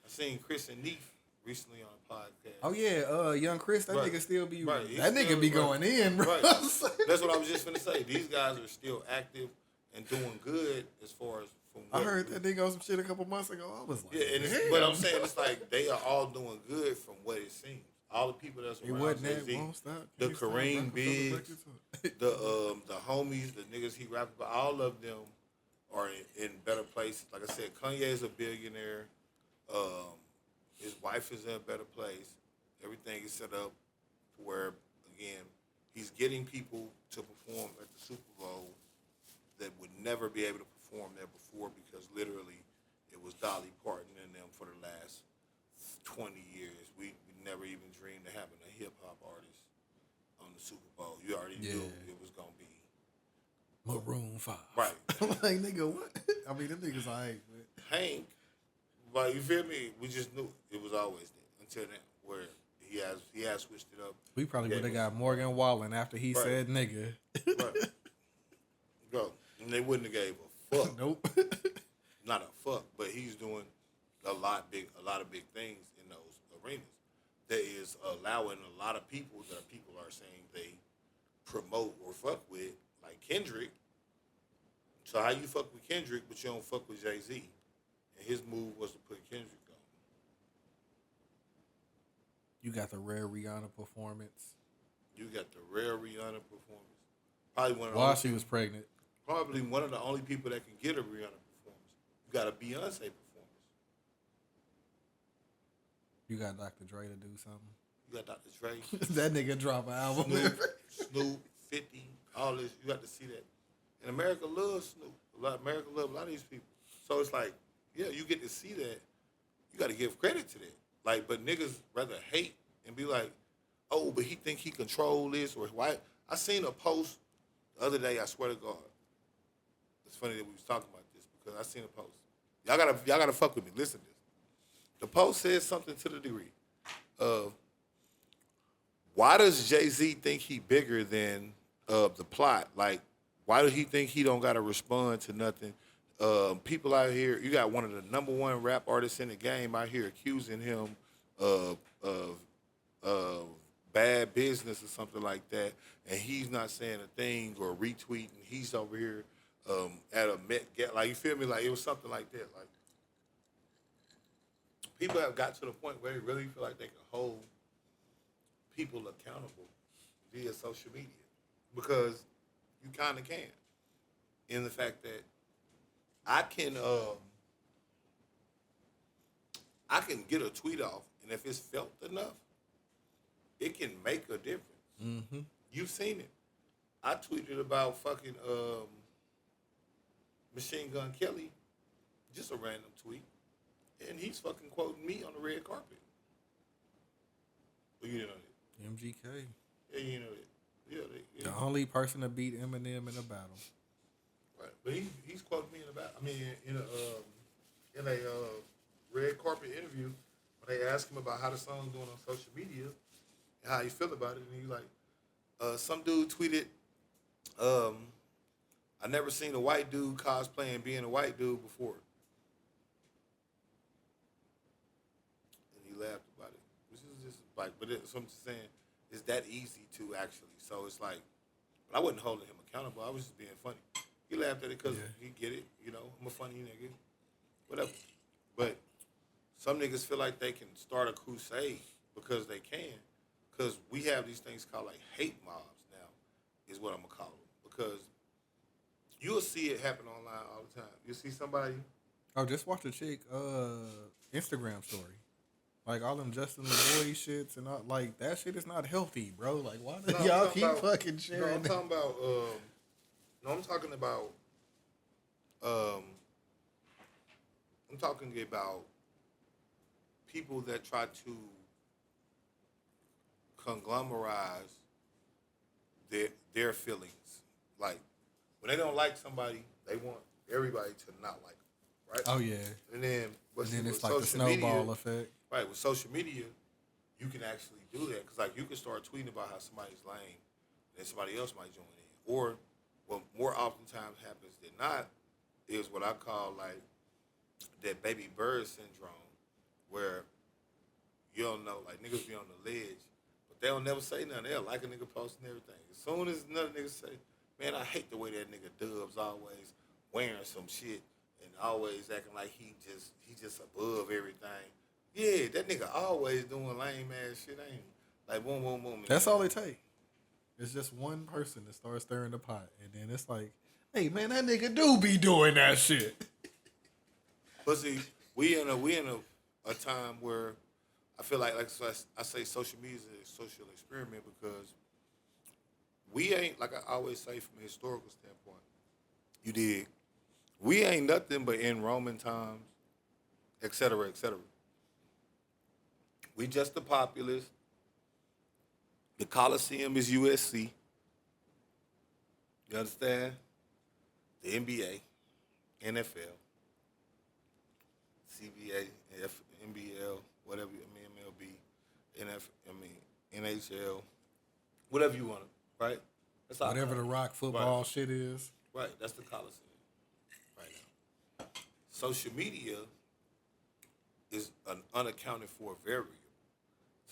I seen Chris and Neef recently on a podcast. Oh yeah, young Chris, that Right. nigga still be Right. that He's nigga still- be right. going in, bro. Right. That's what I was just gonna say. These guys are still active and doing good as far as from I what heard that nigga on some shit a couple months ago. I was like, Yeah, and damn. but I'm saying it's like they are all doing good from what it seems. All the people that's It around wasn't that Jay-Z, won't stop. the Can't stop, Kareem Rockefeller Biggs, Records. the homies, the niggas he rapped about, all of them are in better places. Like I said, Kanye is a billionaire. His wife is in a better place. Everything is set up where, again, he's getting people to perform at the Super Bowl that would never be able to perform there before because literally it was Dolly Parton and them for the last 20 years. We never even dreamed of having a hip-hop artist on the Super Bowl. You already knew it was going to be Maroon 5. right. I'm like, nigga, what? I mean, them niggas alright, but Hank, but you feel me? We just knew it was always there until then, where he has switched it up. we probably Yeah, would have it got Morgan Wallen after he Right. said nigga. Right. Bro, and they wouldn't have gave a fuck. Nope. Not a fuck, but he's doing a lot of big things in those arenas. That is allowing a lot of people that people are saying they promote or fuck with, like Kendrick. So how you fuck with Kendrick, but you don't fuck with Jay-Z? And his move was to put Kendrick on. You got the rare Rihanna performance You got the rare Rihanna performance. Probably one of the while only, she was pregnant. probably one of the only people that can get a Rihanna performance. You got a Beyonce performance. You got Dr. Dre to do something. You got Dr. Dre, That nigga drop an album. Snoop, 50, all this. You got to see that. And America loves Snoop. America loves a lot of these people. So it's like, yeah, you get to see that. You got to give credit to that. Like, but niggas rather hate and be like, oh, but he think he control this or why. I seen a post the other day. I swear to God, it's funny that we was talking about this because I seen a post. Y'all gotta fuck with me. Listen to this. The post says something to the degree of, why does Jay-Z think he bigger than the plot? Like, why do he think he don't got to respond to nothing? People out here, you got one of the number one rap artists in the game out here accusing him of bad business or something like that, and he's not saying a thing or retweeting. He's over here at a Met Gala. Like, you feel me? Like, it was something like that. Like, people have got to the point where they really feel like they can hold people accountable via social media because you kind of can. In the fact that I can get a tweet off, and if it's felt enough, it can make a difference. Mm-hmm. You've seen it. I tweeted about fucking Machine Gun Kelly, just a random tweet. and he's fucking quoting me on the red carpet. Well, you didn't know that. MGK. Yeah, you know that. Yeah, The only person to beat Eminem in a battle. right. But he's quoting me in a battle. I mean, in a red carpet interview when they asked him about how the song's doing on social media and how he feel about it, and he's like, some dude tweeted, I never seen a white dude cosplaying being a white dude before. And he laughed about it. Which is just like, but so I'm just saying, it's that easy to actually. So it's like, but I wasn't holding him accountable. I was just being funny. He laughed at it because he get it. You know, I'm a funny nigga. Whatever. But some niggas feel like they can start a crusade because they can. Because we have these things called like hate mobs now, is what I'm going to call them. Because you'll see it happen online all the time. You see somebody. Oh, just watch a chick Instagram story. Like all them Justin LeBoy shits and all, like that shit is not healthy, bro. Like why do y'all keep fucking sharing? No, I'm talking about. I'm talking about. I'm talking about people that try to conglomerize their feelings. Like when they don't like somebody, they want everybody to not like them, right? Oh yeah. And then it's like the snowball effect. Right, with social media, you can actually do that. Because, like, you can start tweeting about how somebody's lame, and somebody else might join in. Or, what more oftentimes happens than not, is what I call, like, that baby bird syndrome, where you don't know, like, niggas be on the ledge, but they don't never say nothing. They'll like a nigga post and everything. As soon as another nigga say, man, I hate the way that nigga Dubz always wearing some shit and always acting like he just above everything. Yeah, that nigga always doing lame ass shit, ain't he? Like boom, boom, boom. That's all it takes. It's just one person to start stirring the pot, and then it's like, hey man, that nigga do be doing that shit. But see, we in a time where I feel like I say social media is a social experiment because we ain't, like I always say from a historical standpoint, you dig, we ain't nothing but in Roman times, et cetera, et cetera. We just the populace. The Coliseum is USC. You understand? The NBA, NFL, CBA, NBL, whatever, MLB, NHL, whatever you want, right? That's all. Whatever the rock football shit is. Right, that's the Coliseum right now. Social media is an unaccounted for variable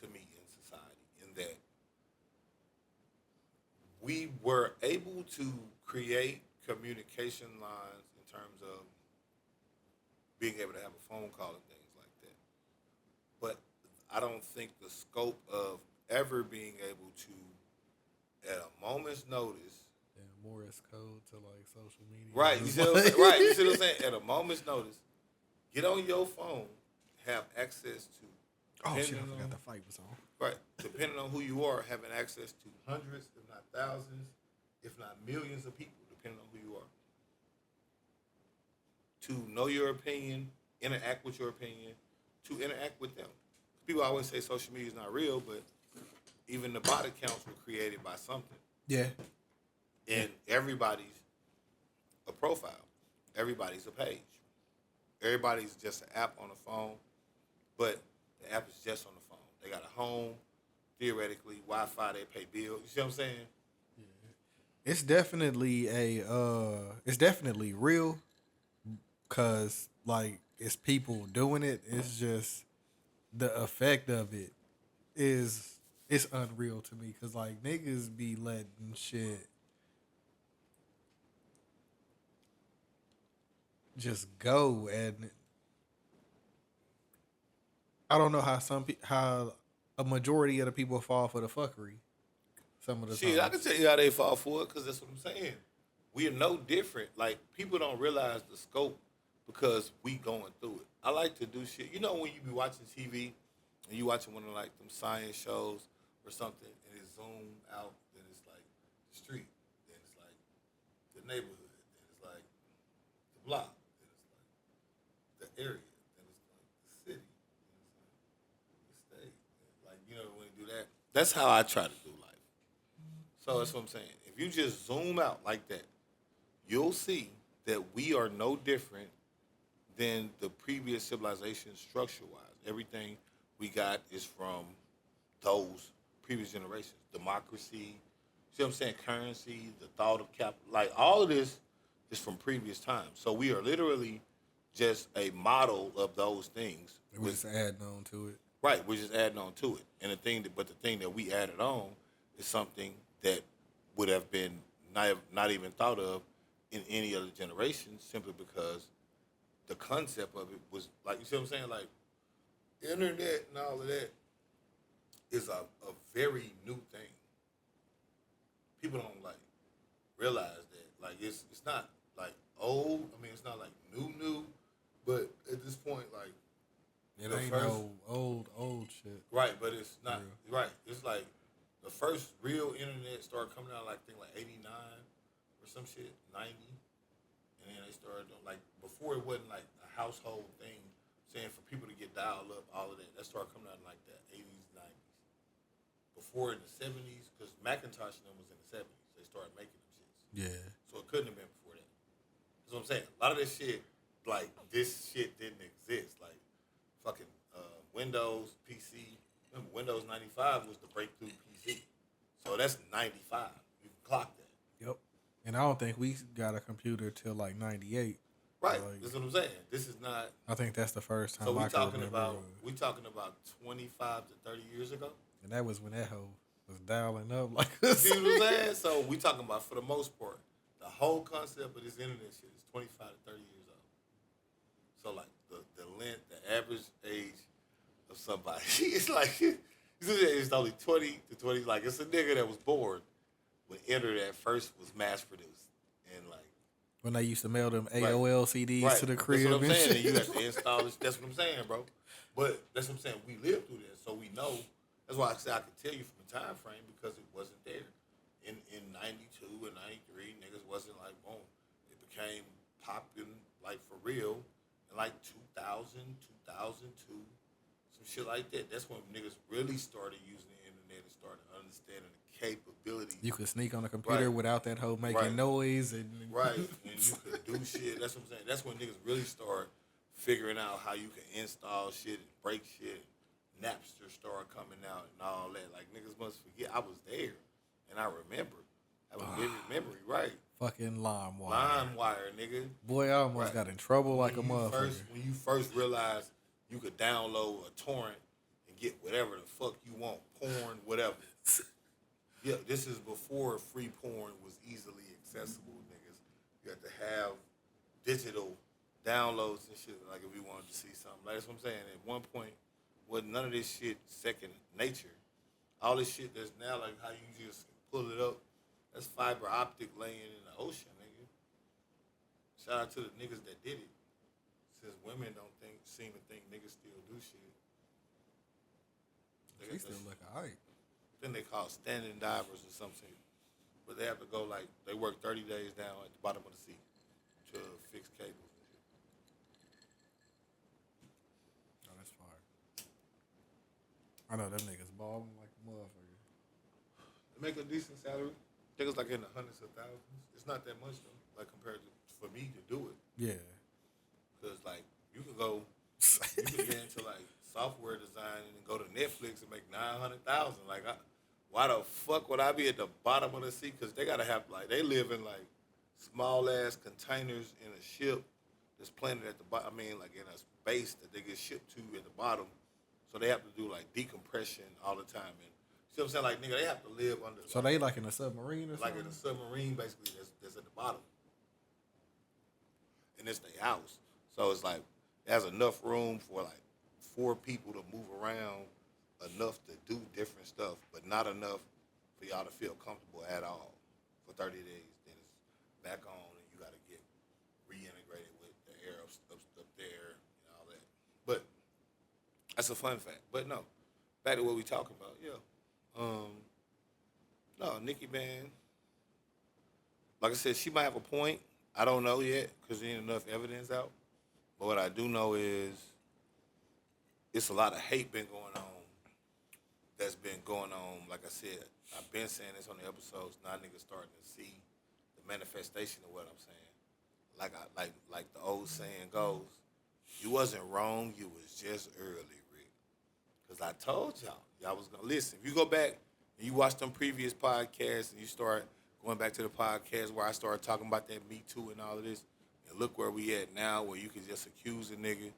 to me in society, in that we were able to create communication lines in terms of being able to have a phone call and things like that. But I don't think the scope of ever being able to, at a moment's notice, Morse code to like social media. right? You see what I'm saying? Right? You see what I'm saying? At a moment's notice, get on your phone, have access to. Oh shit! I forgot the fight was on. Right, depending on who you are, having access to hundreds, if not thousands, if not millions of people, depending on who you are. To know your opinion, interact with your opinion, to interact with them. People always say social media is not real, but even the bot accounts were created by something. Yeah. And everybody's a profile. Everybody's a page. Everybody's just an app on the phone, but the app is just on the phone. They got a home, theoretically, Wi-Fi, they pay bills. You see what I'm saying? Yeah. It's definitely real, cause like it's people doing it. It's just the effect of it it's unreal to me, cause like niggas be letting shit just go, and I don't know how a majority of the people fall for the fuckery. Some of the Shit, I times. can tell you how they fall for it, because that's what I'm saying. We are no different. Like, people don't realize the scope because we going through it. I like to do shit. You know when you be watching TV and you watching one of like them science shows or something, and it zoom out, then it's like the street, then it's like the neighborhood, then it's like the block, then it's like the area, then it's like the That's how I try to do life. So that's what I'm saying. If you just zoom out like that, you'll see that we are no different than the previous civilization structure-wise. Everything we got is from those previous generations. Democracy, see what I'm saying? Currency, the thought of capital, like all of this is from previous times. So we are literally just a model of those things. We're just adding on to it. Right, we're just adding on to it. And the thing that we added on is something that would have been not even thought of in any other generation, simply because the concept of it was like, you see what I'm saying? Like, internet and all of that is a very new thing. People don't like realize that. Like, it's not like old. I mean, it's not like new, but at this point, like, it ain't no old shit. Right, but it's not right. It's like the first real internet started coming out like I think like 89 or some shit, 90. And then they started doing, like, before it wasn't like a household thing, saying for people to get dialed up, all of that. That started coming out in like the 80s, 90s. Before in the 70s, because Macintosh and them was in the 70s, they started making them shits. Yeah. So it couldn't have been before that. That's what I'm saying. A lot of this shit, like, this shit didn't exist. Like, fucking Windows, PC. Remember, Windows 95 was the breakthrough PC. So that's 95. You can clock that. Yep. And I don't think we got a computer till like 98. Right. Like, That's what I'm saying. This is not. I think that's the first time So I can remember. we talking about 25 to 30 years ago. And that was when that hoe was dialing up like You see what I'm saying? So we talking about, for the most part, the whole concept of this internet shit is 25 to 30 years old. So like the length, the average age of somebody, it's like it's only 20 to 20. Like, it's a nigga that was born when internet first was mass produced, and like when they used to mail them AOL CDs right. to the crib. That's what I'm and saying. shit. And you have to install this. That's what I'm saying, bro. But that's what I'm saying. We lived through this, so we know. That's why I say I can tell you from the time frame, because it wasn't there. In 92 and 93, niggas wasn't like, boom. It became popping, like, for real in like 2000, 2002, some shit like that. That's when niggas really started using the internet and started understanding the capabilities. You could sneak on a computer without that hoe making noise. And and you could do shit. That's what I'm saying. That's when niggas really start figuring out how you can install shit and break shit. Napster started coming out and all that. Like, niggas must forget I was there, and I remember. I have a vivid memory, right? Fucking LimeWire. LimeWire, nigga. Boy, I almost got in trouble like a motherfucker. When you first realized you could download a torrent and get whatever the fuck you want, porn, whatever. Yeah, this is before free porn was easily accessible, niggas. You had to have digital downloads and shit, like, if we wanted to see something. Like, that's what I'm saying. At one point, wasn't none of this shit second nature. All this shit that's now, like, how you just pull it up, that's fiber optic laying in the ocean, nigga. Shout out to the niggas that did it. Since women don't seem to think niggas still do shit. She still look alright. Then they call standing divers or something. But they have to go, like, they work 30 days down at the bottom of the sea to fix cables and shit. Oh, that's fire. I know them niggas balling like a motherfucker. They make a decent salary. Niggas like in the hundreds of thousands. It's not that much though, like, compared to for me to do it. Yeah. Cause like you can get into like software design and go to Netflix and make 900,000. Like, why the fuck would I be at the bottom of the sea? Cause they gotta have, like, they live in like small ass containers in a ship that's planted at the bottom. I mean, like, in a space that they get shipped to at the bottom. So they have to do like decompression all the time. And see what I'm saying? Like, nigga, they have to live under. So they like in a submarine or something? Like in a submarine, basically, that's at the bottom. And it's their house. So it's like, it has enough room for like 4 people to move around, enough to do different stuff, but not enough for y'all to feel comfortable at all for 30 days. Then it's back on, and you got to get reintegrated with the air up there and all that. But that's a fun fact. But no, back to what we talking about. Yeah. No, Nicki, man. Like I said, she might have a point. I don't know yet because there ain't enough evidence out. But what I do know is it's a lot of hate been going on that's been going on. Like I said, I've been saying this on the episodes. Now niggas starting to see the manifestation of what I'm saying. Like the old saying goes, you wasn't wrong, you was just early, Rick. Because I told y'all was gonna listen. If you go back and you watch them previous podcasts and you start going back to the podcast where I started talking about that Me Too and all of this, and look where we at now, where you can just accuse a nigga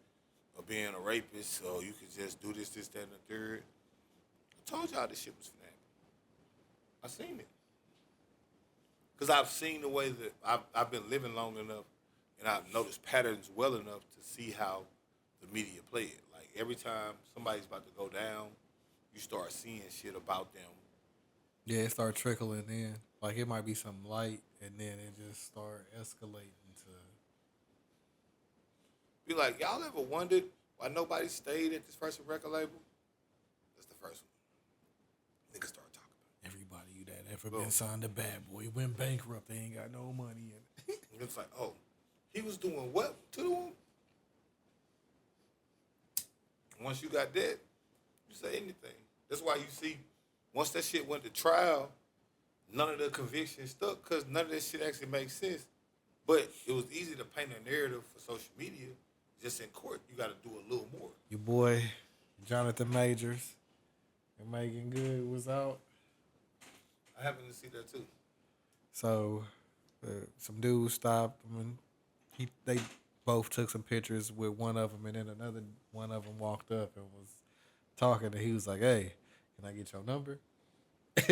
of being a rapist, so you can just do this, that, and the third. I told y'all this shit was finna happen. I seen it. Because I've seen the way that I've been living long enough, and I've noticed patterns well enough to see how the media play it. Like, every time somebody's about to go down, you start seeing shit about them. Yeah, it start trickling in. Like, it might be some light, and then it just start escalating to... Be like, y'all ever wondered why nobody stayed at this first record label? That's the first one. Niggas start talking about it. Everybody that ever been signed to Bad Boy went bankrupt. They ain't got no money in it. It's like, oh, he was doing what to them? Once you got that, you say anything. That's why you see, once that shit went to trial, none of the convictions stuck because none of that shit actually makes sense. But it was easy to paint a narrative for social media. Just in court, you got to do a little more. Your boy, Jonathan Majors and Megan Good was out. I happened to see that too. So, some dudes stopped them, and they both took some pictures with one of them, and then another one of them walked up and was talking, and he was like, "Hey, can I get your number?" I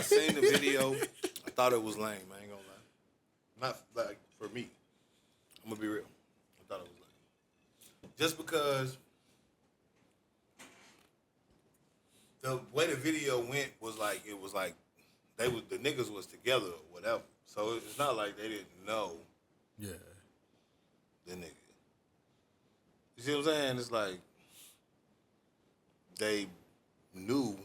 seen the video. I thought it was lame. I ain't gonna lie. Not like for me. I'm gonna be real. I thought it was lame. Just because the way the video went was like the niggas was together or whatever. So it's not like they didn't know. Yeah. The nigga. You see what I'm saying? It's like they knew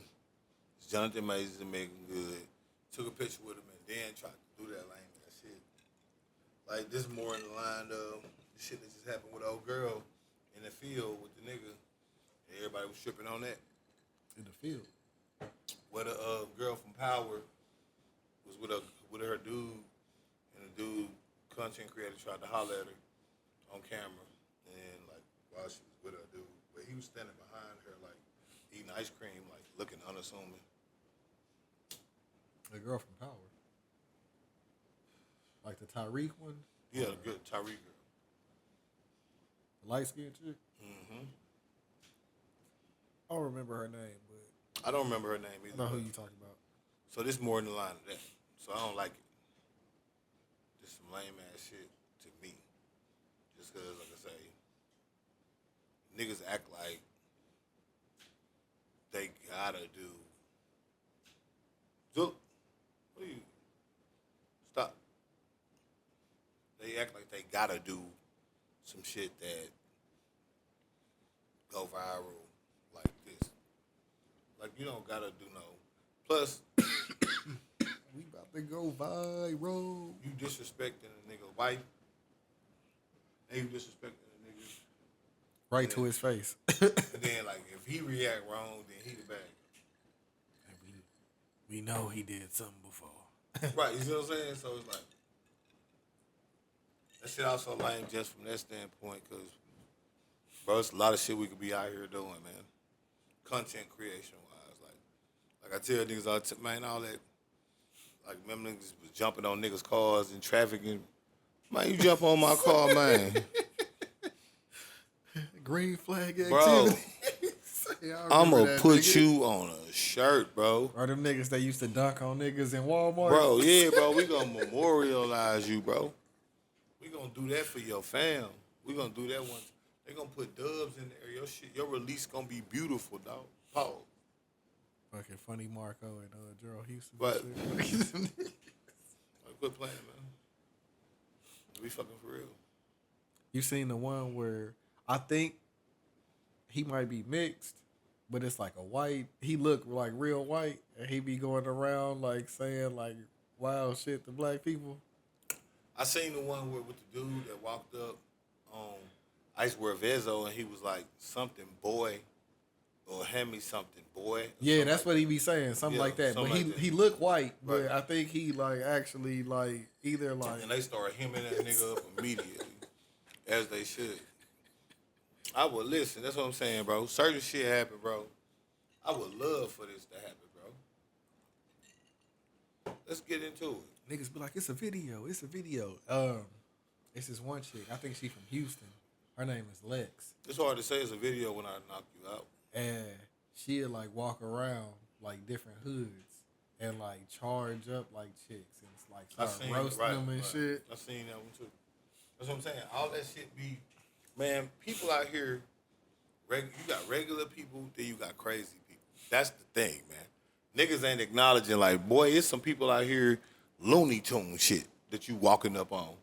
Jonathan Majors and Megan Good, took a picture with him, and then tried to do that lame ass shit. Like, this more in the line of the shit that just happened with the old girl in the field with the nigga. And everybody was tripping on that. In the field. Where the girl from Power was with her dude, and the dude, content creator, tried to holler at her on camera, and like while she was with her dude, but he was standing behind her, like eating ice cream, like looking unassuming. The girl from Power. Like the Tyreek one? Yeah, the good Tyreek girl. The light-skinned chick? Mm-hmm. I don't remember her name, but I don't remember her name either. I know who you talking about. So this more in the line of that. So I don't like it. Just some lame ass shit to me. Just because, like I say, niggas act like they gotta do. Look, what are you? Stop. They act like they gotta do some shit that go viral like this. Like, you don't gotta do no. Plus, We about to go viral. you disrespecting a nigga's wife, and you disrespecting a nigga. Right to his face. And then, like, if he react wrong, then he the bad We know he did something before. guy. Right, you see what I'm saying? So it's like, that shit also lame just from that standpoint, because, bro, it's a lot of shit we could be out here doing, man. Content creation-wise. Like I tell niggas all the time, man, all that, like, remember niggas was jumping on niggas' cars and trafficking. Man, you jump on my car, man. Green flag activity. Bro, Yeah, I'm remember gonna that, put nigga. you on a shirt, bro. Or them niggas that used to dunk on niggas in Walmart. Bro, yeah, bro. We gonna memorialize you, bro. We gonna do that for your fam. We gonna do that once. They gonna put Dubz in there. Your shit, your release gonna be beautiful, dog. Pause. Fucking Funny Marco and Gerald Houston. But- and shit. Like, quit playing, man. We fucking for real. You seen the one where I think he might be mixed, but it's like a white. He look like real white, and he be going around like saying like wild shit to black people. I seen the one where with the dude that walked up on Icewear Vezo, and he was like something boy, or hand me something, boy. Yeah, that's what he be saying, something like that. But he look white, but Right. I think he like actually like either like. And they start hemming that nigga up immediately, as they should. I would listen. That's what I'm saying, bro. Certain shit happen, bro. I would love for this to happen, bro. Let's get into it. Niggas be like, it's a video. It's a video. It's this one chick. I think she from Houston. Her name is Lex. It's hard to say it's a video when I knock you out. And she'll like walk around like different hoods and like charge up like chicks and it's like start roasting them and shit. I seen that one too. That's what I'm saying. All that shit be, man. People out here, you got regular people, then you got crazy people. That's the thing, man. Niggas ain't acknowledging like, boy, it's some people out here Looney Tune shit that you walking up on.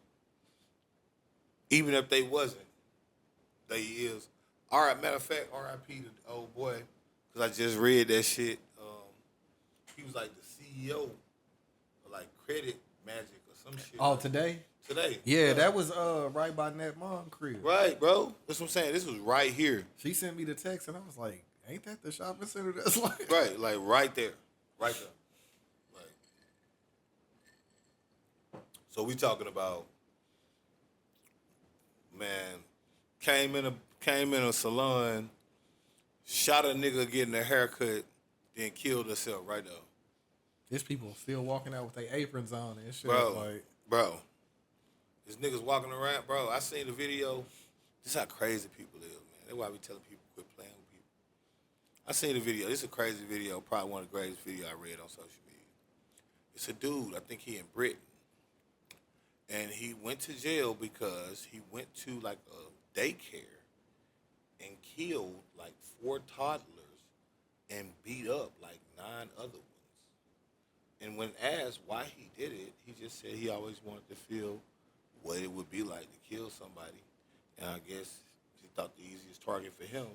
Even if they wasn't, they is. All right, matter of fact, R.I.P. to the old boy, because I just read that shit. He was like the CEO of like Credit Magic or some shit. Oh, today? Today. Yeah, that was right by Net Mom crib. Right, bro. That's what I'm saying. This was right here. She sent me the text and I was like, ain't that the shopping center that's like... Right, like right there. Right there. Like, so we talking about, man, came in a salon, shot a nigga getting a haircut, then killed herself right there. There's people still walking out with their aprons on and shit. Bro. This niggas walking around, bro. I seen the video. This is how crazy people is, man. That's why we telling people quit playing with people. I seen the video. This is a crazy video. Probably one of the greatest videos I read on social media. It's a dude. I think he in Britain. And he went to jail because he went to like a daycare and killed like 4 toddlers and beat up like 9 other ones. And when asked why he did it, he just said he always wanted to feel what it would be like to kill somebody. And I guess he thought the easiest target for him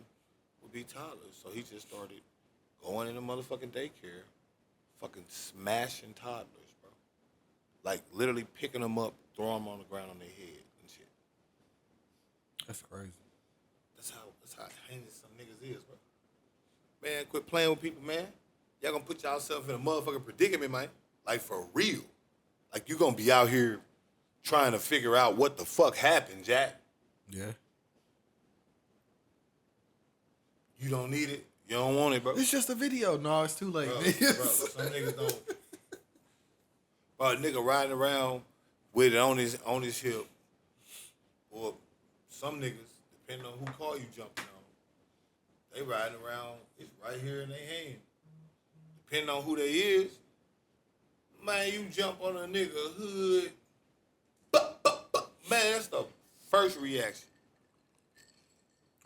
would be toddlers. So he just started going in a motherfucking daycare, fucking smashing toddlers, bro. Like literally picking them up, throwing them on the ground on their head and shit. That's crazy. That's how heinous some niggas is, bro. Man, quit playing with people, man. Y'all gonna put yourself in a motherfucking predicament, man. Like for real. Like you gonna be out here trying to figure out what the fuck happened, Jack. Yeah. You don't need it. You don't want it, bro. It's just a video. No, it's too late. Bro, some niggas don't. Bro, a nigga riding around with it on his hip. Or some niggas, depending on who car you jumping on, they riding around, it's right here in their hand. Depending on who they is, man, you jump on a nigga hood, man, that's the first reaction.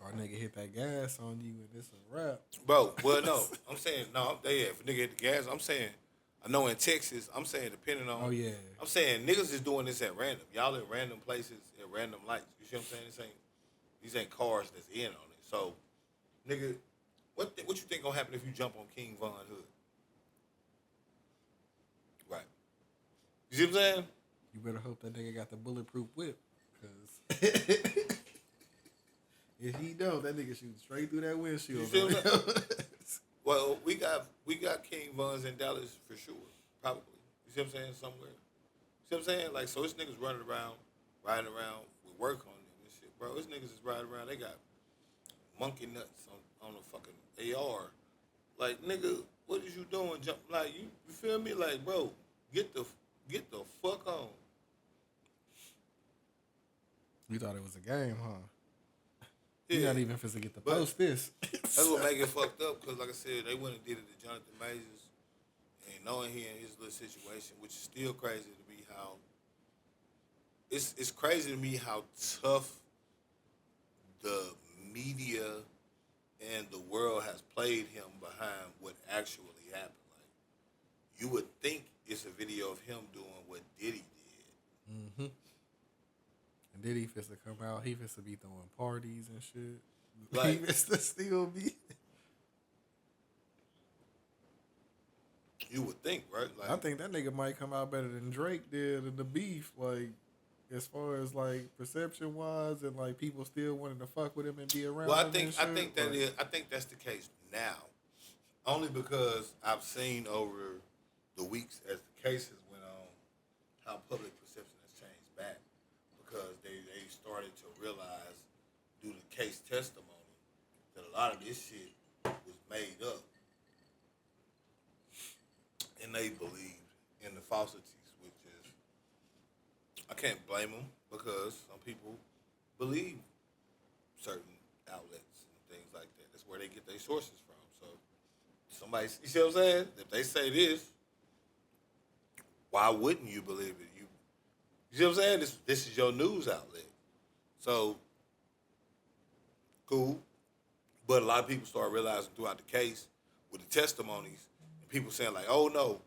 Or a nigga hit that gas on you and it's a wrap. Bro, well, no, I'm saying, no, if a nigga hit the gas, I'm saying, I know in Texas, I'm saying depending on, I'm saying niggas is doing this at random. Y'all in random places at random lights. You see what I'm saying? These ain't cars that's in on it. So, nigga, what you think gonna happen if you jump on King Von Hood? Right. You see what I'm saying? You better hope that nigga got the bulletproof whip. Because if he don't, that nigga shooting straight through that windshield. You see what I'm saying? Well, we got King Vons in Dallas for sure. Probably. You see what I'm saying? Somewhere. You see what I'm saying? Like, so this niggas riding around with work on them and shit. Bro, this niggas is riding around. They got monkey nuts on a fucking AR. Like, nigga, what is you doing? Jump, like, you feel me? Like, bro, get the fuck on. You thought it was a game, huh? Yeah. You're not even finna get the post this. That's what make it fucked up, because like I said, they went and did it to Jonathan Majors, and knowing he in his little situation, which is still crazy to me how, it's crazy to me how tough the media and the world has played him behind what actually happened. Like, you would think it's a video of him doing what Diddy did. Mm-hmm. And Diddy finna come out. He finna be throwing parties and shit. Like, he finna still be. You would think, right? Like, I think that nigga might come out better than Drake did in the beef. Like, as far as like perception wise, and like people still wanting to fuck with him and be around. well, I him think and shit. that's the case now. Only because I've seen over the weeks as the cases went on how public perception has changed back because they started to realize due to case testimony that a lot of this shit was made up and they believed in the falsities, which is I can't blame them because some people believe certain outlets and things like that. That's where they get their sources from. So somebody, you see what I'm saying? If they say this, why wouldn't you believe it? You see what I'm saying? This is your news outlet. So cool. But a lot of people start realizing throughout the case with the testimonies and people saying like, oh no,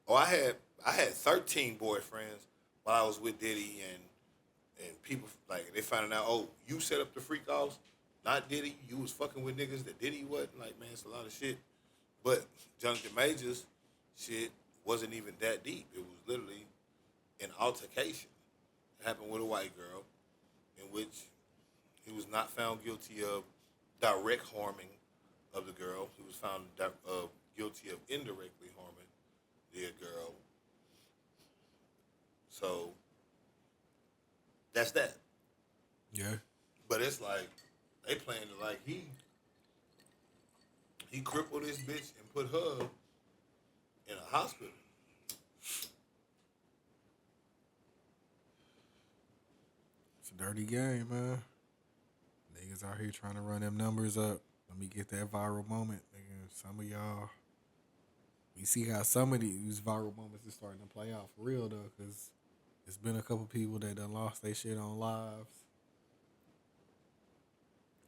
oh I had 13 boyfriends while I was with Diddy and people like they finding out, oh, you set up the freak offs, not Diddy, you was fucking with niggas that Diddy wasn't. Like, man, it's a lot of shit. But Jonathan Major's shit wasn't even that deep. It was literally an altercation. It happened with a white girl in which he was not found guilty of direct harming of the girl. He was found guilty of indirectly harming the girl. So that's that. Yeah. But it's like they playing it like he crippled this bitch and put her in a hospital. It's a dirty game, man. Niggas out here trying to run them numbers up. Let me get that viral moment. Nigga, some of y'all, we see how some of these viral moments is starting to play out for real, though, because there's been a couple people that done lost their shit on lives.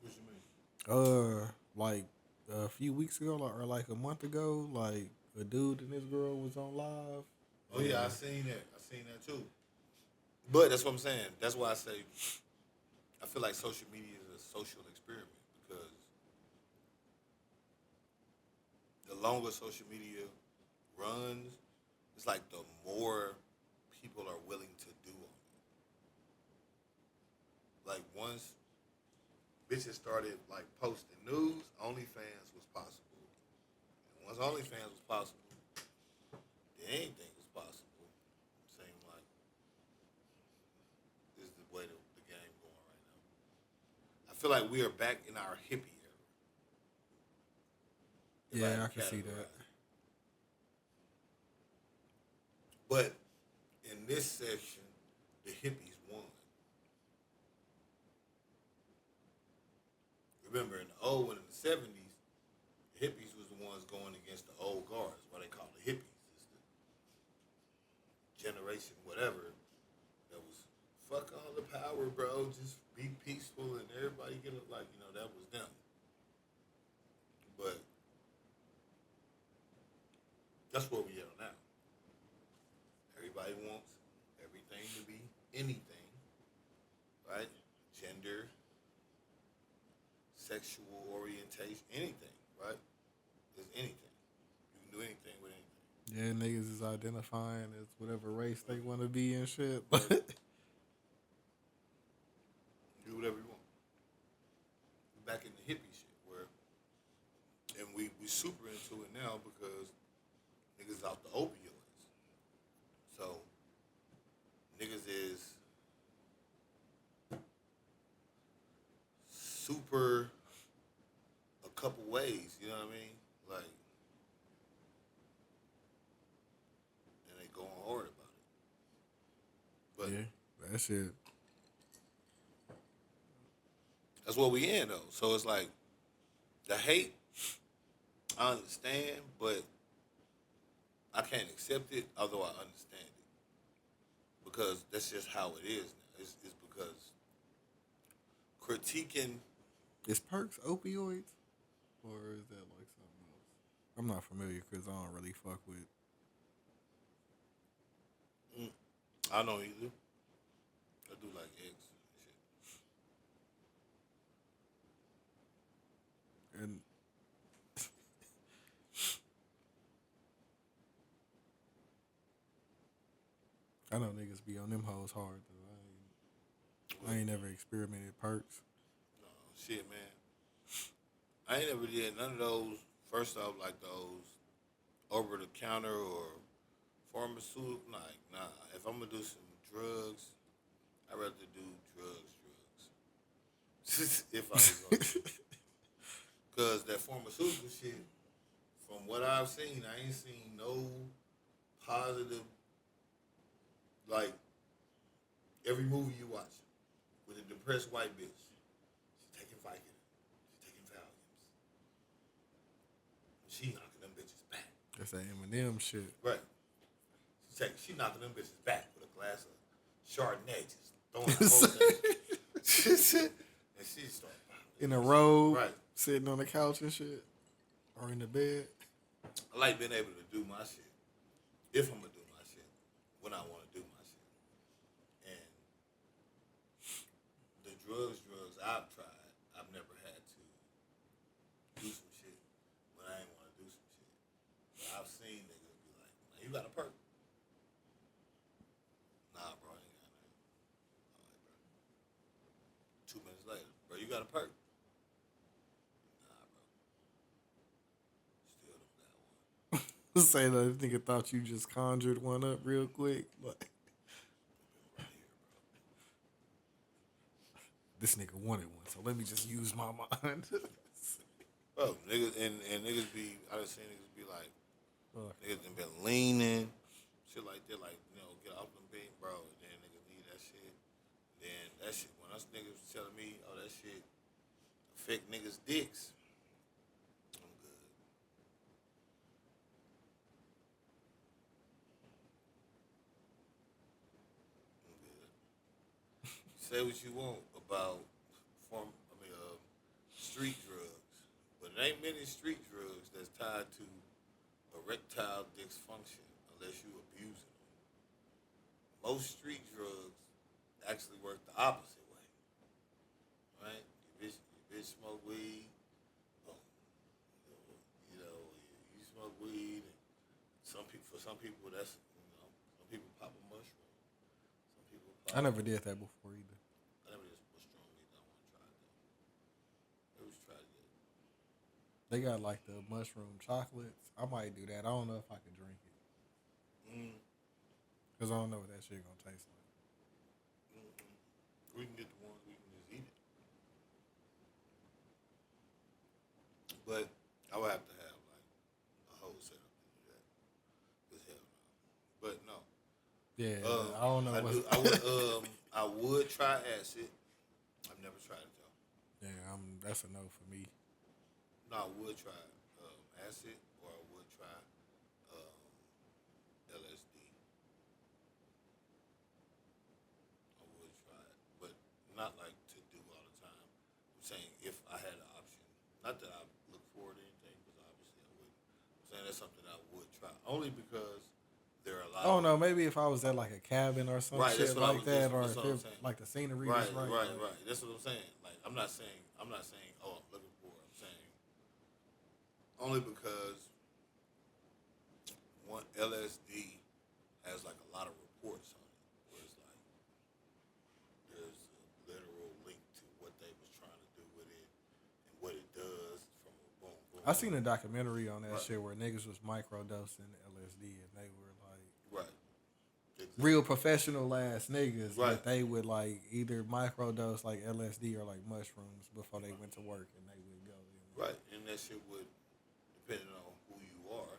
What you mean? Like a few weeks ago, or like a month ago, like a dude and this girl was on live. Oh yeah, I seen that too. But that's what I'm saying. That's why I say I feel like social media is a social experiment because the longer social media runs, it's like the more people are willing to do on it. Like once bitches started like posting news, OnlyFans was possible. And once OnlyFans was possible, then anything was possible. I'm saying like this is the way the game going right now. I feel like we are back in our hippie era. If had Yeah, I to can see categorize. that. But in this section, the hippies won. Remember, in the old and in the 70s, the hippies was the ones going against the old guards, what they call the hippies. It's the generation whatever that was, fuck all the power, bro. Just be peaceful and everybody get it. Like, you know, that was them. But that's where we are now. Everybody wants everything to be anything, right? Gender, sexual orientation, anything, right? It's anything. You can do anything with anything. Yeah, niggas is identifying as whatever race they want to be and shit. Do whatever you want. We're back in the hippie shit where, and we super into it now because niggas out the opioids. So niggas is super a couple ways, you know what I mean? Like, and they going hard about it. But yeah, that shit. that's what we in though. So it's like the hate, I understand, but I can't accept it, although I understand it. Because that's just how it is now. It's because critiquing. Is perks opioids? Or is that like something else? I'm not familiar because I don't really fuck with. I don't either. I do like eggs and shit. And I know niggas be on them hoes hard though. I ain't never experimented perks. No, shit, man. I ain't never did none of those. First off, like those over the counter or pharmaceutical. Like, nah. If I'm gonna do some drugs, I'd rather do drugs. If I was gonna do it. Cause that pharmaceutical shit, from what I've seen, I ain't seen no positive. Like every movie you watch with a depressed white bitch, she's taking Vicodin, she's taking Valiums, she knocking them bitches back. That's that Eminem shit. Right. She knocking them bitches back with a glass of Chardonnay, just throwing the whole thing. And she start in a robe, right, sitting on the couch and shit, or in the bed. I like being able to do my shit. If I'm gonna do my shit, when I want to do my shit. And the drugs I've tried, I've never had to do some shit when I ain't want to do some shit. But I've seen niggas be like, man, you got a perk? Nah, bro, I ain't got nothing. All right, bro. 2 minutes later, bro, you got a perk? Nah, bro. Still don't got one. Say that nigga thought you just conjured one up real quick. Like, this nigga wanted one, so let me just use my mind. Bro, niggas and niggas be, I done seen niggas be like, niggas done been leaning, shit like that, like, you know, get off them beat, bro, and then niggas need that shit. Then that shit, when us niggas was telling me, oh, that shit affect niggas' dicks, I'm good. I'm good. Say what you want about street drugs, but it ain't many street drugs that's tied to erectile dysfunction unless you abusing them. Most street drugs actually work the opposite way, right? Your bitch smoke weed, boom. You know, you smoke weed. And for some people, that's, you know, some people pop a mushroom. Some people pop. I never did that before either. I never did mushroom either. I want to try it though. Always tried it. They got like the mushroom chocolates. I might do that. I don't know if I could drink it. Because I don't know what that shit gonna taste like. We can get the ones we can just eat it. But I would have to have like a whole setup to do that. Because hell no. But no. Yeah, I don't know. I would try acid. I've never tried it though. Yeah, that's a no for me. No, I would try acid, or I would try LSD. I would try it, but not like to do all the time. I'm saying if I had an option, not that I look forward to anything, because obviously I wouldn't. I'm saying that's something I would try, only because there are a lot. I don't know. Maybe if I was at like a cabin or some shit like that, or if like the scenery was right. Right. That's what I'm saying. Like I'm not saying, oh, I'm looking for it. I'm saying only because one LSD has like a lot of reports on it, where it's like there's a literal link to what they was trying to do with it and what it does from a boom. I seen a documentary on that shit where niggas was microdosing LSD and they were like real professional ass niggas. Right. That they would like either microdose like LSD or like mushrooms before they went to work, and they would go in. Right, and that shit would, depending on who you are,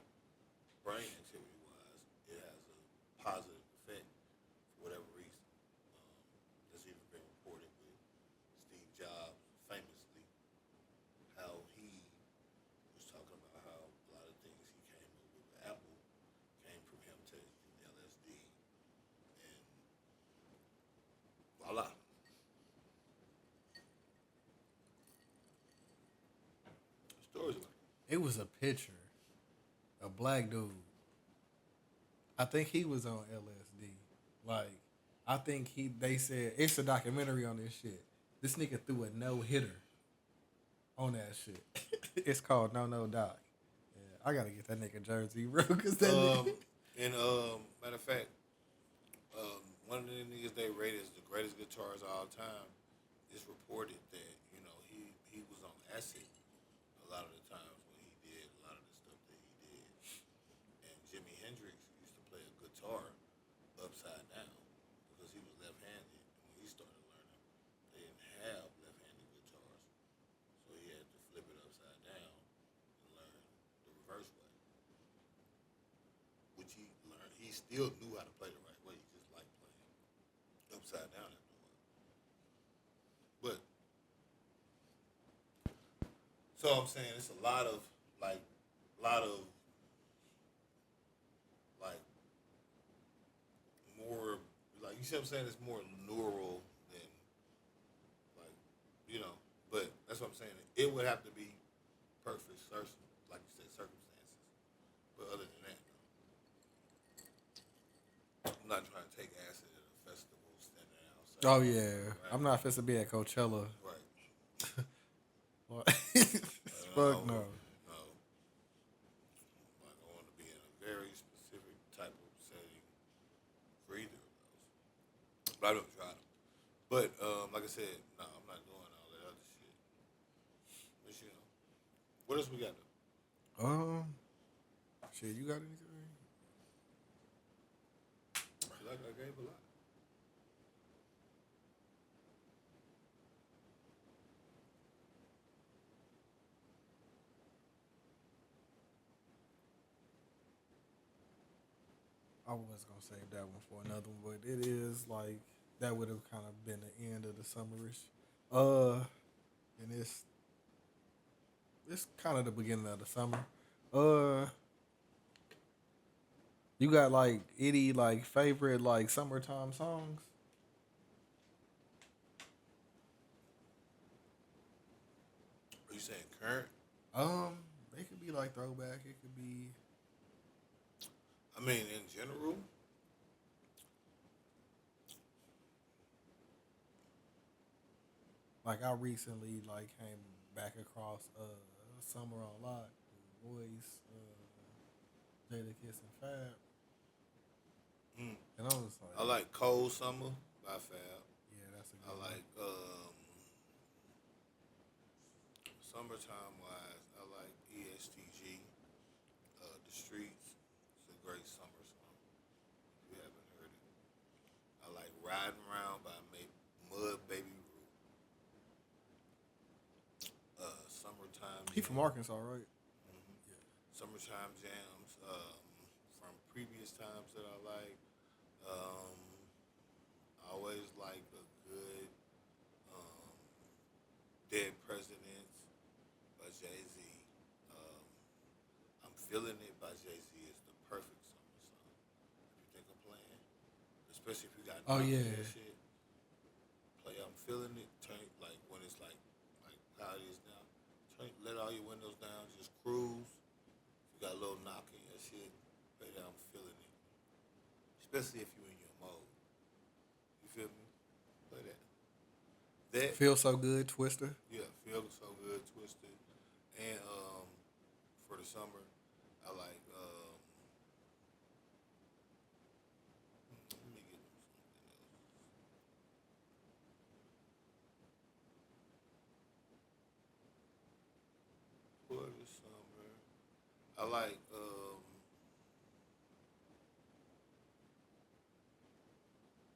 brain activity wise, it has a positive effect for whatever reason. That's even been reported with Steve Jobs, famously, how he was talking about how a lot of things he came up with Apple came from him taking LSD, and voila. Stories like it was a picture, a black dude. I think he was on LSD. Like, I think they said, it's a documentary on this shit. This nigga threw a no-hitter on that shit. It's called No No Doc. Yeah, I gotta get that nigga jersey, bro, because that nigga... And, matter of fact, one of the niggas they rated as the greatest guitarist of all time, it's reported that, you know, he was on acid a lot of the times when he did a lot of the stuff that he did. And Jimi Hendrix used to play a guitar upside down because he was left-handed. And when he started learning, they didn't have left-handed guitars, so he had to flip it upside down and learn the reverse way, which he learned. He still knew how to play the right way. He just liked playing upside down after a while. But so I'm saying it's a lot of like more like you see what I'm saying. It's more neural than like But that's what I'm saying. It would have to be perfect, like you said, circumstances. But other than that, I'm not trying to take acid at a festival standing outside. Oh yeah, right? I'm not supposed to be at Coachella. Right. Fuck no. No. Like I want to be in a very specific type of setting for either of those. But I don't try them. But like I said, no, I'm not doing all that other shit. But what else we got though? Shit, you got anything? I feel like I gave a lot. I was gonna save that one for another one, but it is like that would have kind of been the end of the summerish. And it's kind of the beginning of the summer. You got like any like favorite like summertime songs? Are you saying current? It could be like throwback. It could be. I mean, in general, Like I recently like came back across Summer on Lock, Voice, Jada Kiss and Fab. And I was like, I like Cold Summer by Fab. yeah, that's a I good like summertime wise. I like ESTG, The Streets. It's a great summer song. If you haven't heard it, I like Riding Around by Mud Baby Rue. Summertime. He from Arkansas, right? Yeah. Summertime jams from previous times that I like. I always like a good Dead Presidents by Jay-Z. I'm Feeling It by Jay-Z is the perfect summer song. If you think I'm playing, especially if you got that shit. Play I'm Feeling It, turn like when it's like how it is now. Let all your windows down, just cruise. If you got a little knock in your shit, play that I'm Feeling It. Especially if you're in your mode. You feel me? Play that. That Feel So Good, Twister. yeah, Feel So Good, Twisted. And for the summer, I like let me get something else. For the summer, I like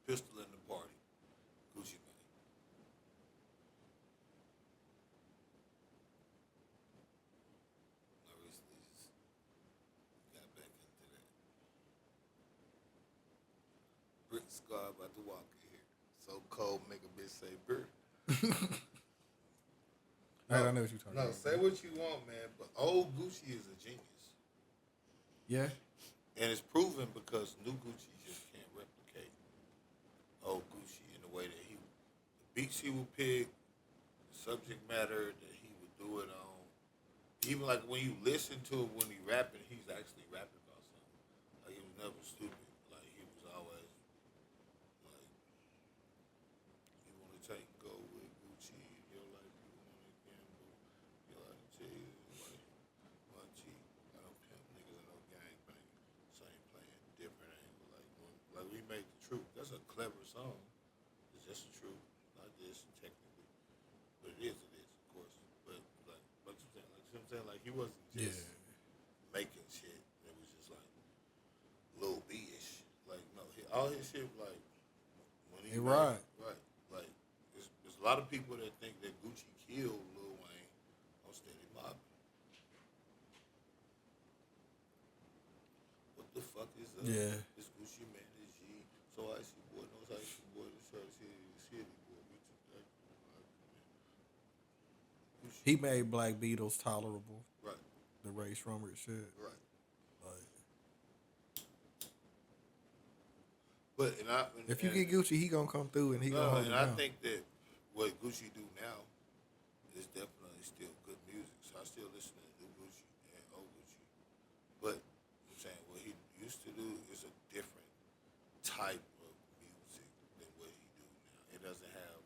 Pistol in the Party, Gucci Mane. I recently just got back into that. Brick Scar about to walk in here. So cold, make a bitch say brr. I know what you're talking No, about. say what you want, man. But old Gucci is a genius. Yeah. And it's proven because new Gucci just can't replicate old Gucci in the way that the beats he would pick, the subject matter that he would do it on. Even like when you listen to it when he rapping, he's actually rapping about something. Like he was never stupid. Like he was always like, you want to take go with Gucci in your life, you want to gamble, you like Jesus, like one cheat. I don't pimp niggas and no gang bang. Same playing different angle. Like we made the truth. That's a clever song. It's just the truth, not just technically, but it is, of course. But like you saying, he wasn't just making shit. It was just like Lil B-ish. Like no, all his shit like when he right. Like there's a lot of people that think that Gucci killed Lil Wayne on Steady Mobbing. What the fuck is up? Yeah. It's Gucci Man, it's G. So Icy Boy knows Icy Boy. This city boy. He made Black Beatles tolerable. Right. The Ray Shrummer shit. Right. Like, But if you get Gucci, he gonna come through and he gonna hold it I down. think that what Gucci do now is definitely still good music. So I still listen to new Gucci and old Gucci. But I'm saying what he used to do is a different type of music than what he do now. It doesn't have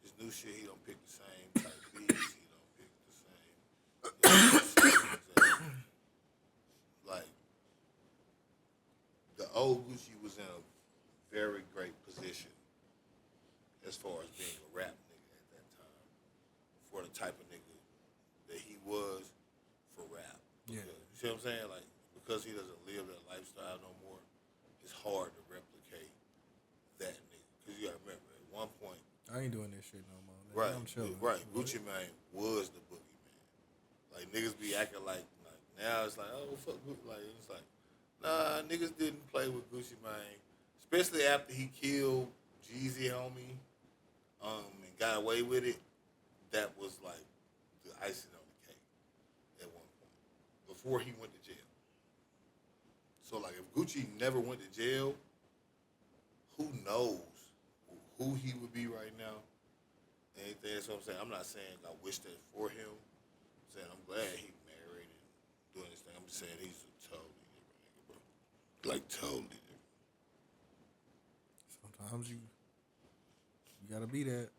his new shit. He don't pick the same type beats. He don't pick the same. Like the old Gucci was in a very great position as far as being a rap nigga at that time for the type of nigga that he was for rap. Yeah. You see what I'm saying? Like, because he doesn't live that lifestyle no more, it's hard to replicate that nigga. Because you gotta remember, at one point, I ain't doing this shit no more. Nigga. right, I'm chilling. right, Gucci Mane was the boogeyman. Like, niggas be acting like now it's like, oh, fuck Gucci. Like, it's like, nah, niggas didn't play with Gucci Mane. Especially after he killed Jeezy, homie, and got away with it. That was like the icing on the cake at one point before he went to jail. So like, if Gucci never went to jail, who knows who he would be right now? Anything. That's what I'm saying. I'm not saying I wish that for him. I'm saying I'm glad he married and doing this thing. I'm just saying he's a totally different nigga, bro. Like totally different. Sometimes you gotta be that.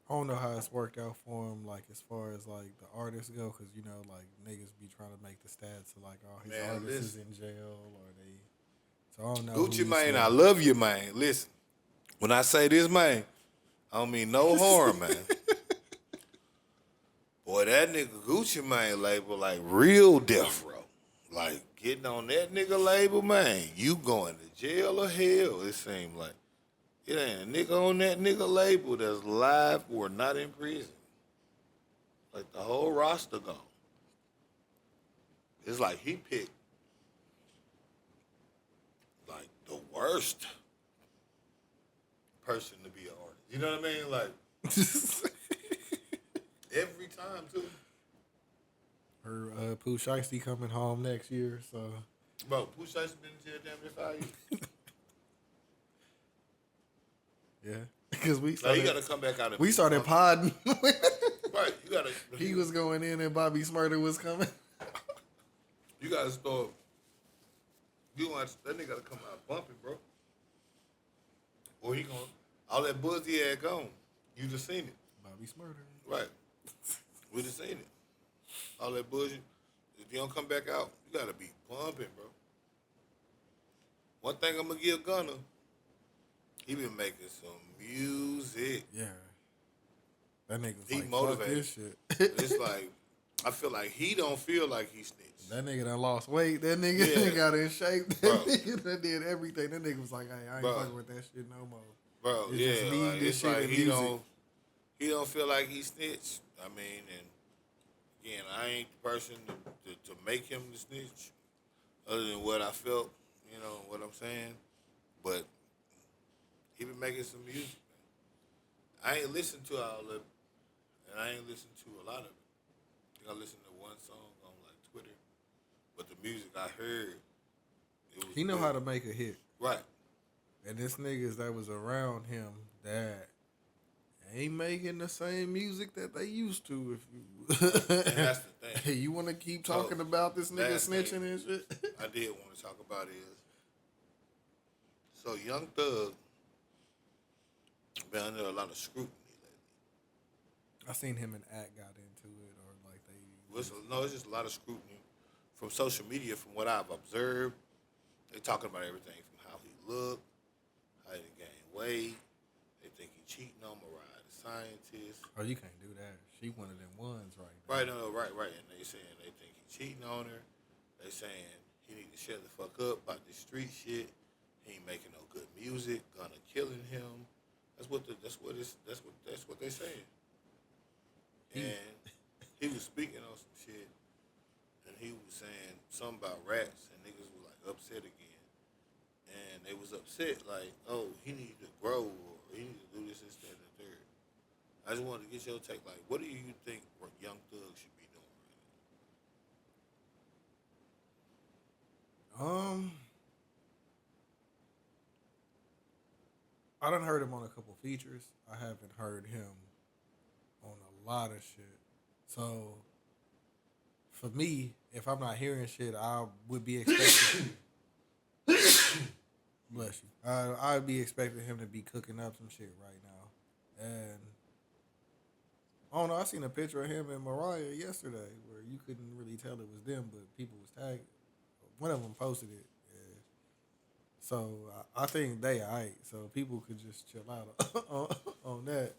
I don't know how it's worked out for him, like as far as like the artists go, because you know, like niggas be trying to make the stats of like, oh, his Man, artist is in jail or they. So I don't know. Gucci Mane, I love you, man. Listen, when I say this, man, I don't mean no harm, man. Boy, that nigga Gucci Mane label like real death row. Like getting on that nigga label, man, you going to jail or hell? It seems like it ain't a nigga on that nigga label that's live or not in prison. Like the whole roster gone. It's like he picked like the worst person to be an artist. You know what I mean? Like every time too. Her Pooh Shiesty coming home next year, so. Bro, Pooh Shiesty been in jail damn near 5 years. Yeah, because we Like, started. you gotta come back out. And We started podding. Right, you gotta. He was going in and Bobby Smurder was coming. You gotta start. You want that nigga gotta come out bumping, bro. Or he gonna all that buzz he had gone. You just seen it. Bobby Smurder. Right. We just seen it. All that bullshit. If you don't come back out, you gotta be bumping, bro. One thing I'm gonna give Gunna, he been making some music. Yeah. That nigga's He like, motivated. fuck this shit. It's like, I feel like he don't feel like he snitched. That nigga done lost weight. That nigga Yeah. got in shape. That Bro. nigga done did everything. That nigga was like, hey, I ain't Bro. fucking with that shit no more. Bro, It's yeah, just me, like, this it's shit, like and he music. don't feel like he snitched. I mean, and again, I ain't the person to make him the snitch, other than what I felt, you know what I'm saying. But he been making some music, man. I ain't listened to all of it, and I ain't listened to a lot of it. I think I listened to one song on like Twitter, but the music I heard, it was He know good. how to make a hit. Right. And this niggas that was around him that ain't making the same music that they used to. If you, And that's the thing. you want to keep talking about this nigga last snitching thing and shit. I did want to talk about is, so Young Thug been under a lot of scrutiny lately. I seen him and Act got into it, or like they. No, it's just a lot of scrutiny from social media. From what I've observed, they talking about everything from how he looked, how he gained weight. They think he cheating on Mariah the scientist. Oh, you can't do that. She one of them ones right now. Right, no, right. And they saying they think he cheating on her. They saying he need to shut the fuck up about this street shit. He ain't making no good music. Gonna killing him. That's what they saying. And he was speaking on some shit, and he was saying something about rats, and niggas was like upset again. And they was upset like, oh, he need to grow, or he need to do this, that, and the third. I just wanted to get your take. Like, what do you think Young Thug should be doing right I done heard him on a couple features. I haven't heard him on a lot of shit. So, for me, if I'm not hearing shit, I would be expecting. Bless you. I would be expecting him to be cooking up some shit right now. And I don't know. I seen a picture of him and Mariah yesterday where you couldn't really tell it was them, but people was tagged. One of them posted it. Yeah. So I think they alright. So people could just chill out on that.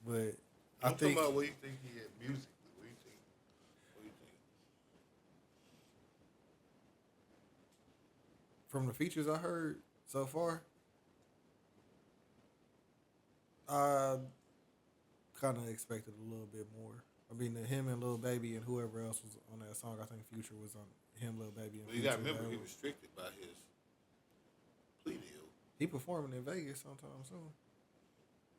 But now? I think talking about what you think he had musically. What do you think? from the features I heard so far, I kind of expected a little bit more. I mean, him and Lil Baby and whoever else was on that song. I think Future was on him, Lil Baby, and Well, you Future. got to remember, he was restricted by his plea deal. He performing in Vegas sometime soon,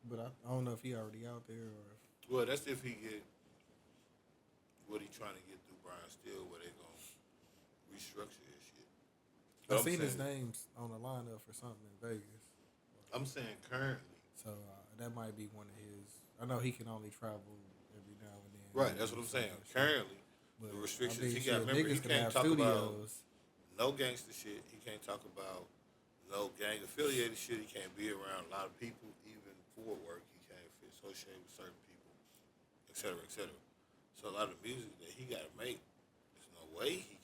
but I don't know if he already out there or. Well, that's if he get what he trying to get through Brian Steele, where they gonna restructure his shit. I seen his names on the lineup for something in Vegas. I'm saying currently. So that might be one of his. I know he can only travel every now and then. Right, that's what I'm saying. Currently, but the restrictions he shit, got. Remember, he niggas can can't have talk studios. about no gangster shit. He can't talk about no gang affiliated shit. He can't be around a lot of people, even for work. He can't associate with certain people, et cetera, et cetera. So a lot of music that he got to make, there's no way he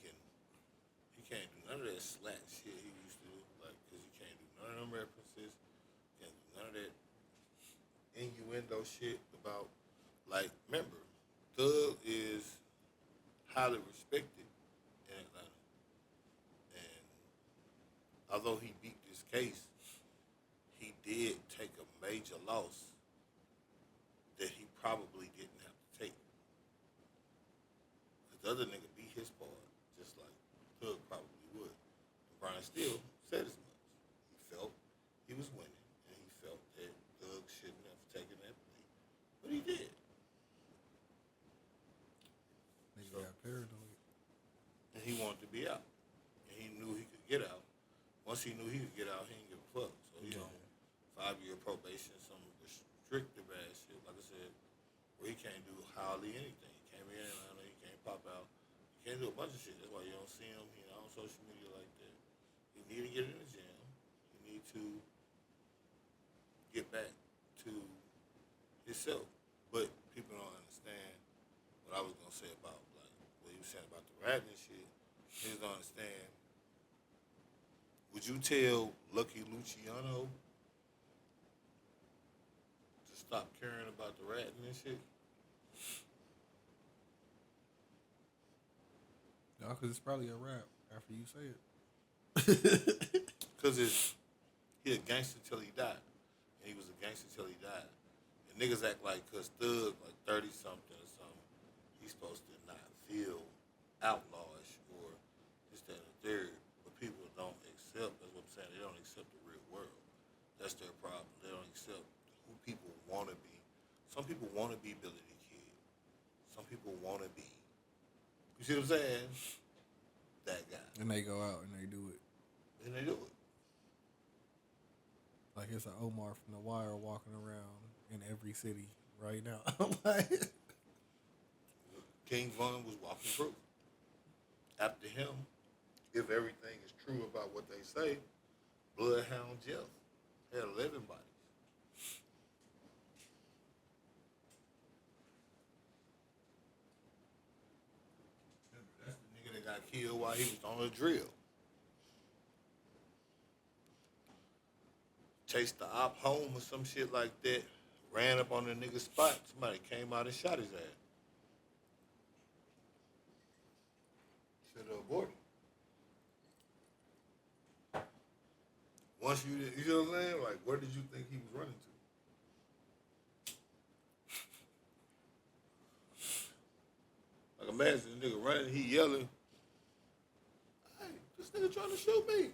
can't do none of that slack shit he used to do, like, because he can't do none of them references, can't do none of that innuendo shit about, like, remember, Thug is highly respected in Atlanta. And although he beat this case, he did take a major loss that he probably didn't have to take. Because the other nigga beat his part, just like Thug probably would. And Brian Steele said as much. He felt he was winning, and he felt that Thug shouldn't have taken that plea. But he did. Nigga got paranoid. And he wanted to be out. And he knew he could get out. Once he knew he could get out, he didn't give a fuck. So he on 5-year probation, some restrictive ass shit, like I said, where he can't do hardly anything. He can't be in Atlanta, he can't pop out. He can't do a bunch of shit. That's why you don't see him, on social media like that. You need to get in the gym. You need to get back to himself. But people don't understand what I was gonna say about, like, what he was saying about the rapping and shit. Niggas don't understand. Would you tell Lucky Luciano to stop caring about the ratting and shit? No, because it's probably a rap after you say it. Because he a gangster till he died. And he was a gangster till he died. And niggas act like, because Thug, like 30-something or something, he's supposed to not feel outlawish or this, that, and the third. But people don't accept, that's what I'm saying, they don't accept the real world. That's their problem. They don't accept who people want to be. Some people want to be Billy the Kid. Some people want to be, you see what I'm saying? That guy. And they go out and they do it. And they do it. Like it's an Omar from The Wire walking around in every city right now. Like, King Von was walking proof. After him, if everything is true about what they say, Bloodhound Jeff had 11 bodies. That's the nigga that got killed while he was on a drill. Chased the op home or some shit like that. ran up on the nigga's spot. Somebody came out and shot his ass. Should have aborted. Once you know what I'm saying? Like, where did you think he was running to? Like, imagine the nigga running, he yelling, hey, this nigga trying to shoot me.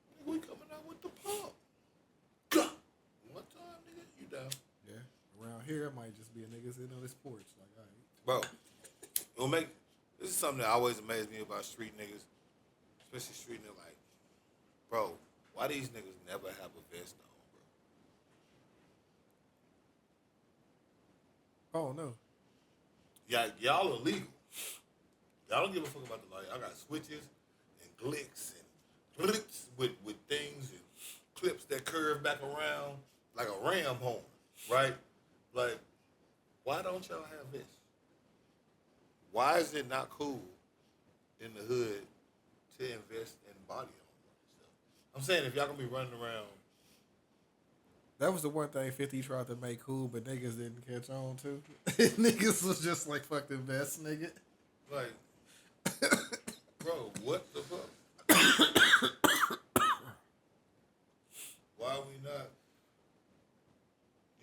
Nigga, we coming out with the pump. Gah! One time, nigga, you down. Yeah. Around here, it might just be a nigga sitting on his porch. Like, all right. Bro, this is something that always amazed me about street niggas, especially street niggas. Like, bro, why these niggas never have a vest on, bro? Oh, no. Y'all are legal. Y'all don't give a fuck about the law. Y'all got switches and glicks and clips with things and clips that curve back around like a ram horn, right? Like, why don't y'all have this? Why is it not cool in the hood to invest in body armor and stuff? I'm saying if y'all gonna be running around. That was the one thing 50 tried to make cool, but niggas didn't catch on to. Niggas was just like, fuck the vest, nigga. Like, bro, what the fuck? Why are we not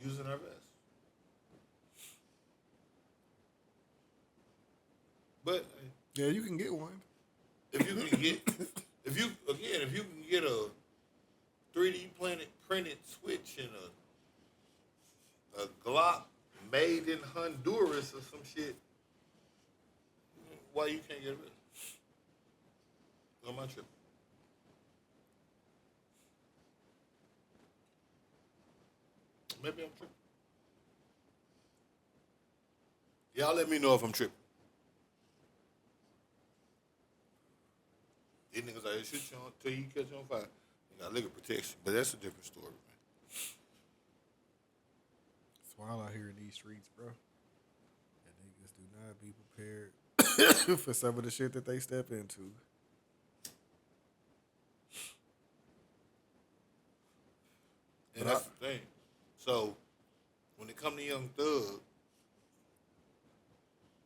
using our vest? But yeah, you can get one. if you can get a 3D printed switch and a Glock made in Honduras or some shit, why you can't get a vest? On my trip. Maybe I'm tripping. Y'all let me know if I'm tripping. These niggas out here shoot you on till you catch on fire. You got liquor protection, but that's a different story, man. It's wild out here in these streets, bro. And niggas do not be prepared for some of the shit that they step into. And that's the thing. So, when it come to Young Thug,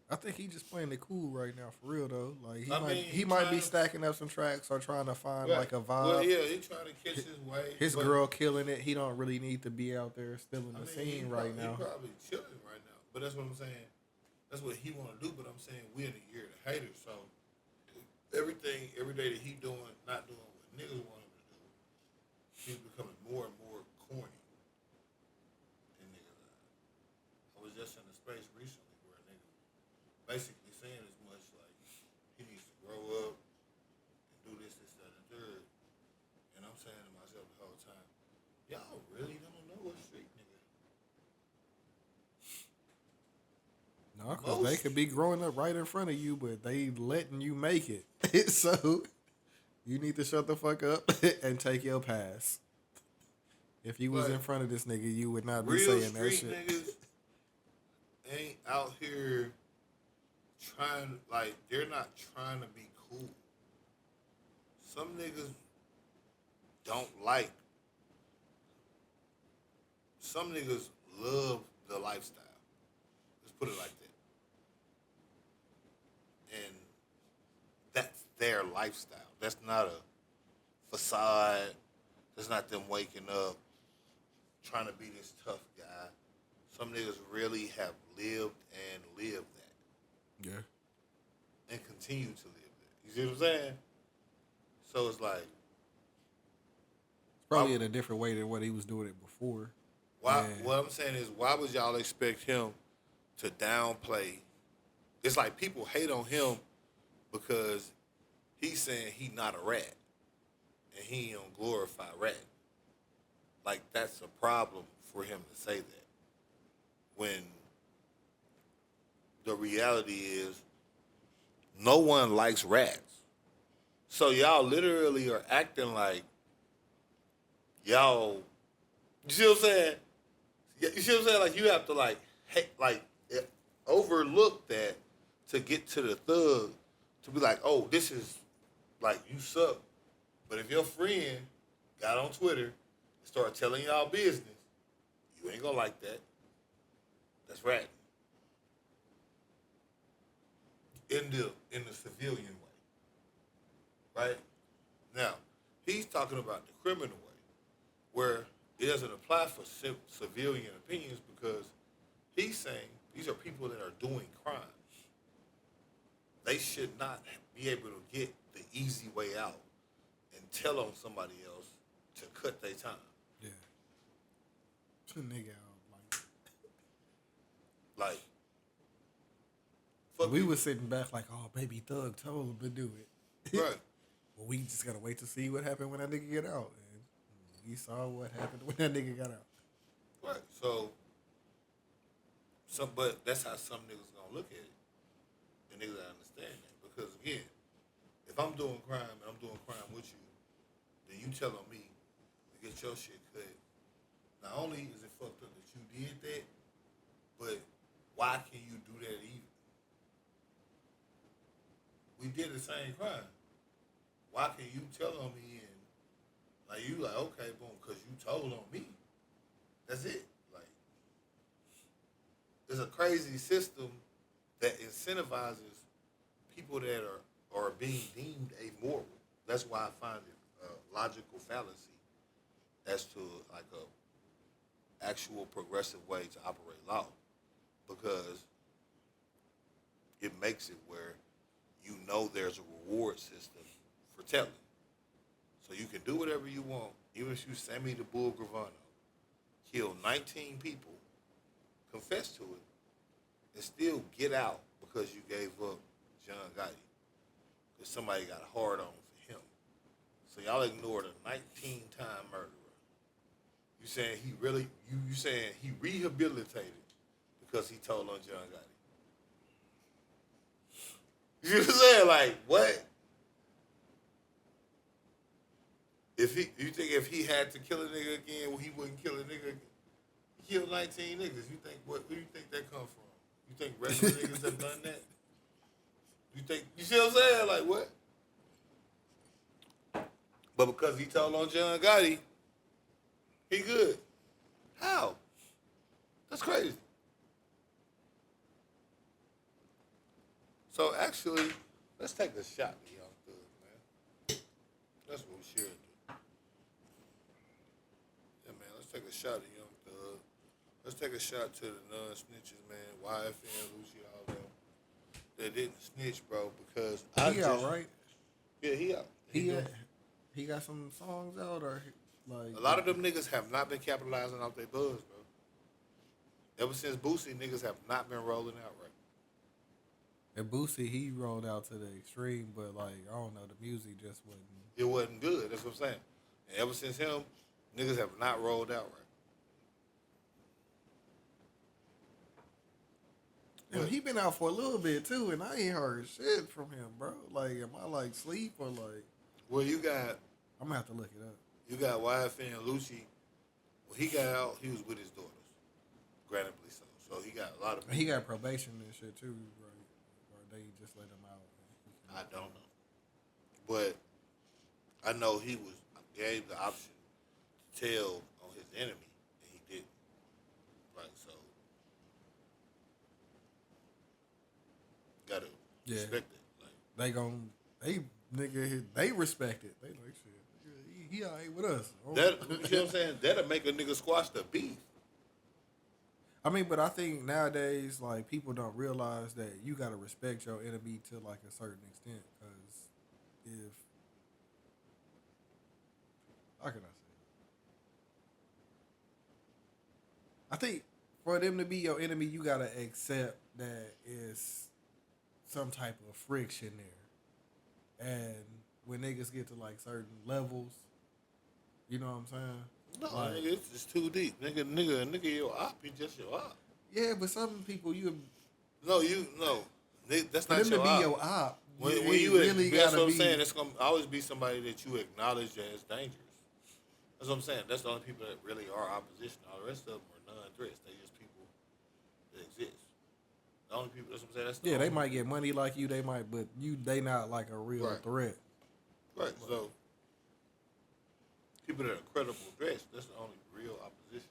I think he just playing it cool right now, for real though. Like he he might be trying- stacking up some tracks or trying to find right. like a vibe. Well, yeah, he trying to catch his way. His but- girl killing it. He don't really need to be out there still in the scene right now. He probably chilling right now. But that's what I'm saying. That's what he want to do. But I'm saying we're in the year of the haters. So everything, every day that he doing, not doing what niggas want him to do, he's becoming more and more corny. In niggas' eyes. I was just in a space recently where a nigga basically saying as much like he needs to grow up and do this, that, and third. And I'm saying to myself the whole time, y'all really don't know what street nigga. No, because they could be growing up right in front of you, but they letting you make it. So you need to shut the fuck up and take your pass. If you was in front of this nigga, you would not be Real saying that street shit. niggas ain't out here trying, like, they're not trying to be cool. Some niggas don't like, some niggas love the lifestyle. Let's put it like that. And that's their lifestyle. That's not a facade. That's not them waking up trying to be this tough guy. Some niggas really have lived that. Yeah. And continue to live that. You see what I'm saying? So it's like, Probably in a different way than what he was doing it before. why? Yeah. What I'm saying is, why would y'all expect him to downplay? It's like people hate on him because he's saying he not a rat and he don't glorify rat. Like, that's a problem for him to say that. When the reality is, no one likes rats. So y'all literally are acting like y'all, you see what I'm saying? You see what I'm saying? Like, you have to overlook that to get to the thug, to be like, oh, this is, like, you suck. But if your friend got on Twitter and started telling y'all business, you You ain't gonna like that. That's right. In the civilian way, right? Now, he's talking about the criminal way, where it doesn't apply for civilian opinions because he's saying these are people that are doing crimes. They should not be able to get the easy way out and tell on somebody else to cut their time. Yeah. Nigga out Like, we was sitting back like, oh, baby Thug told him to do it. Right. Well, we just gotta wait to see what happened when that nigga get out. And we saw what happened when that nigga got out. Right. So, but that's how some niggas gonna look at it. And niggas understand that. Because again, if I'm doing crime and I'm doing crime with you, then you telling me to get your shit cut. Not only is it fucked up that you did that, but why can you do that either? We did the same crime. Why can you tell on me and like you like, okay, boom, because you told on me. That's it. Like, it's a crazy system that incentivizes people that are being deemed amoral. That's why I find it a logical fallacy as to like a actual progressive way to operate law, because it makes it where you know there's a reward system for telling. So you can do whatever you want, even if you send me the Bull Gravano, kill 19 people, confess to it, and still get out because you gave up John Gotti. Because somebody got a hard on for him. So y'all ignored a 19-time murderer. You saying he really, you saying he rehabilitated because he told on John Gotti. You know what I'm saying? Like, what? You think if he had to kill a nigga again, well, he wouldn't kill a nigga again? He killed 19 niggas. Where do you think that come from? You think regular niggas have done that? You see what I'm saying? Like, what? But because he told on John Gotti, he good. How? That's crazy. So actually, let's take a shot to Young Thug, man. That's what we should do. Yeah, man, let's take a shot to Young Thug. Let's take a shot to the non-snitches, man. YFN, Lucy, all them. They didn't snitch, bro, because he out, right? Yeah, he out. He got some songs out, or like a lot of them niggas have not been capitalizing off their buzz, bro. Ever since Boosie, niggas have not been rolling out right. And Boosie, he rolled out to the extreme, but like, I don't know, the music just wasn't. It wasn't good. That's what I'm saying. And ever since him, niggas have not rolled out right. And he been out for a little bit too, and I ain't heard shit from him, bro. Like, am I like sleep or like? Well, you got. I'm gonna have to look it up. You got YFN and Lucci. When he got out, he was with his daughters. Grantably so. So he got a lot of. He got probation and shit too, right? Or they just let him out. I don't know, but I know he gave the option to tell on his enemy, and he didn't. Right, so gotta respect it. Like, they respect it. They like shit. He all right with us. That, you know what I'm saying? That'll make a nigga squash the beef. I mean, but I think nowadays, like, people don't realize that you gotta respect your enemy to like a certain extent. Because if how can I say it? I think for them to be your enemy, you gotta accept that it's some type of friction there. And when niggas get to like certain levels, you know what I'm saying? No, like, nigga, it's just too deep. Nigga, your op, he just your op. Yeah, but some people No, that's not for them your to be op. your op. When you really that's gotta what I'm be. saying. It's gonna always be somebody that you acknowledge as dangerous. That's what I'm saying. That's the only people that really are opposition. All the rest of them are non-threats. They just people that exist. The only people. That's what I'm saying. That's the They only might get money like you. They might, but they not like a real threat. Right. So people that are credible threats. That's the only real opposition.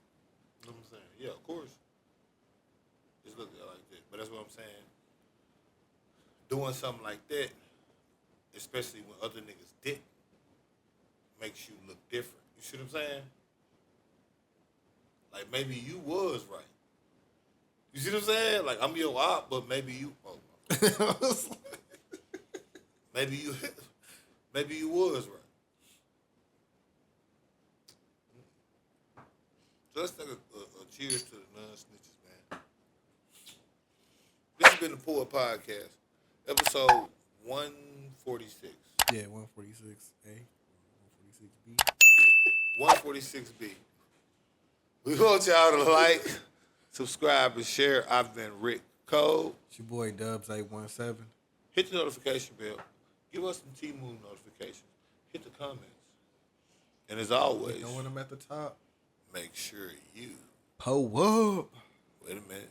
You know what I'm saying? Yeah, of course. Just look at it like that. But that's what I'm saying. Doing something like that, especially when other niggas didn't, makes you look different. You see what I'm saying? Like maybe you was right. You see what I'm saying? Like I'm your op, but maybe you. Oh, maybe you. Maybe you was right. So let's take a cheers to the non-snitches, man. This has been the Poor Podcast, episode 146. Yeah, 146A, 146B. 146B. We want y'all to like, subscribe, and share. I've been Rick Cole. It's your boy Dubz 817. Hit the notification bell. Give us some T-Moon notifications. Hit the comments. And as always, Throwing them at the top. make sure you Pull up. wait a minute.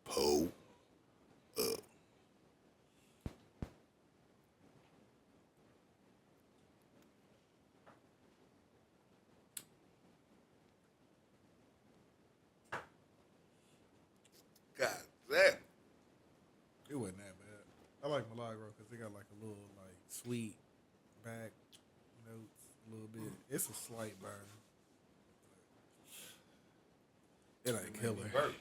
Pull up. God damn. It wasn't that bad. I like Milagro because they got like a little like sweet back notes a little bit. It's a slight burn. It ain't killer.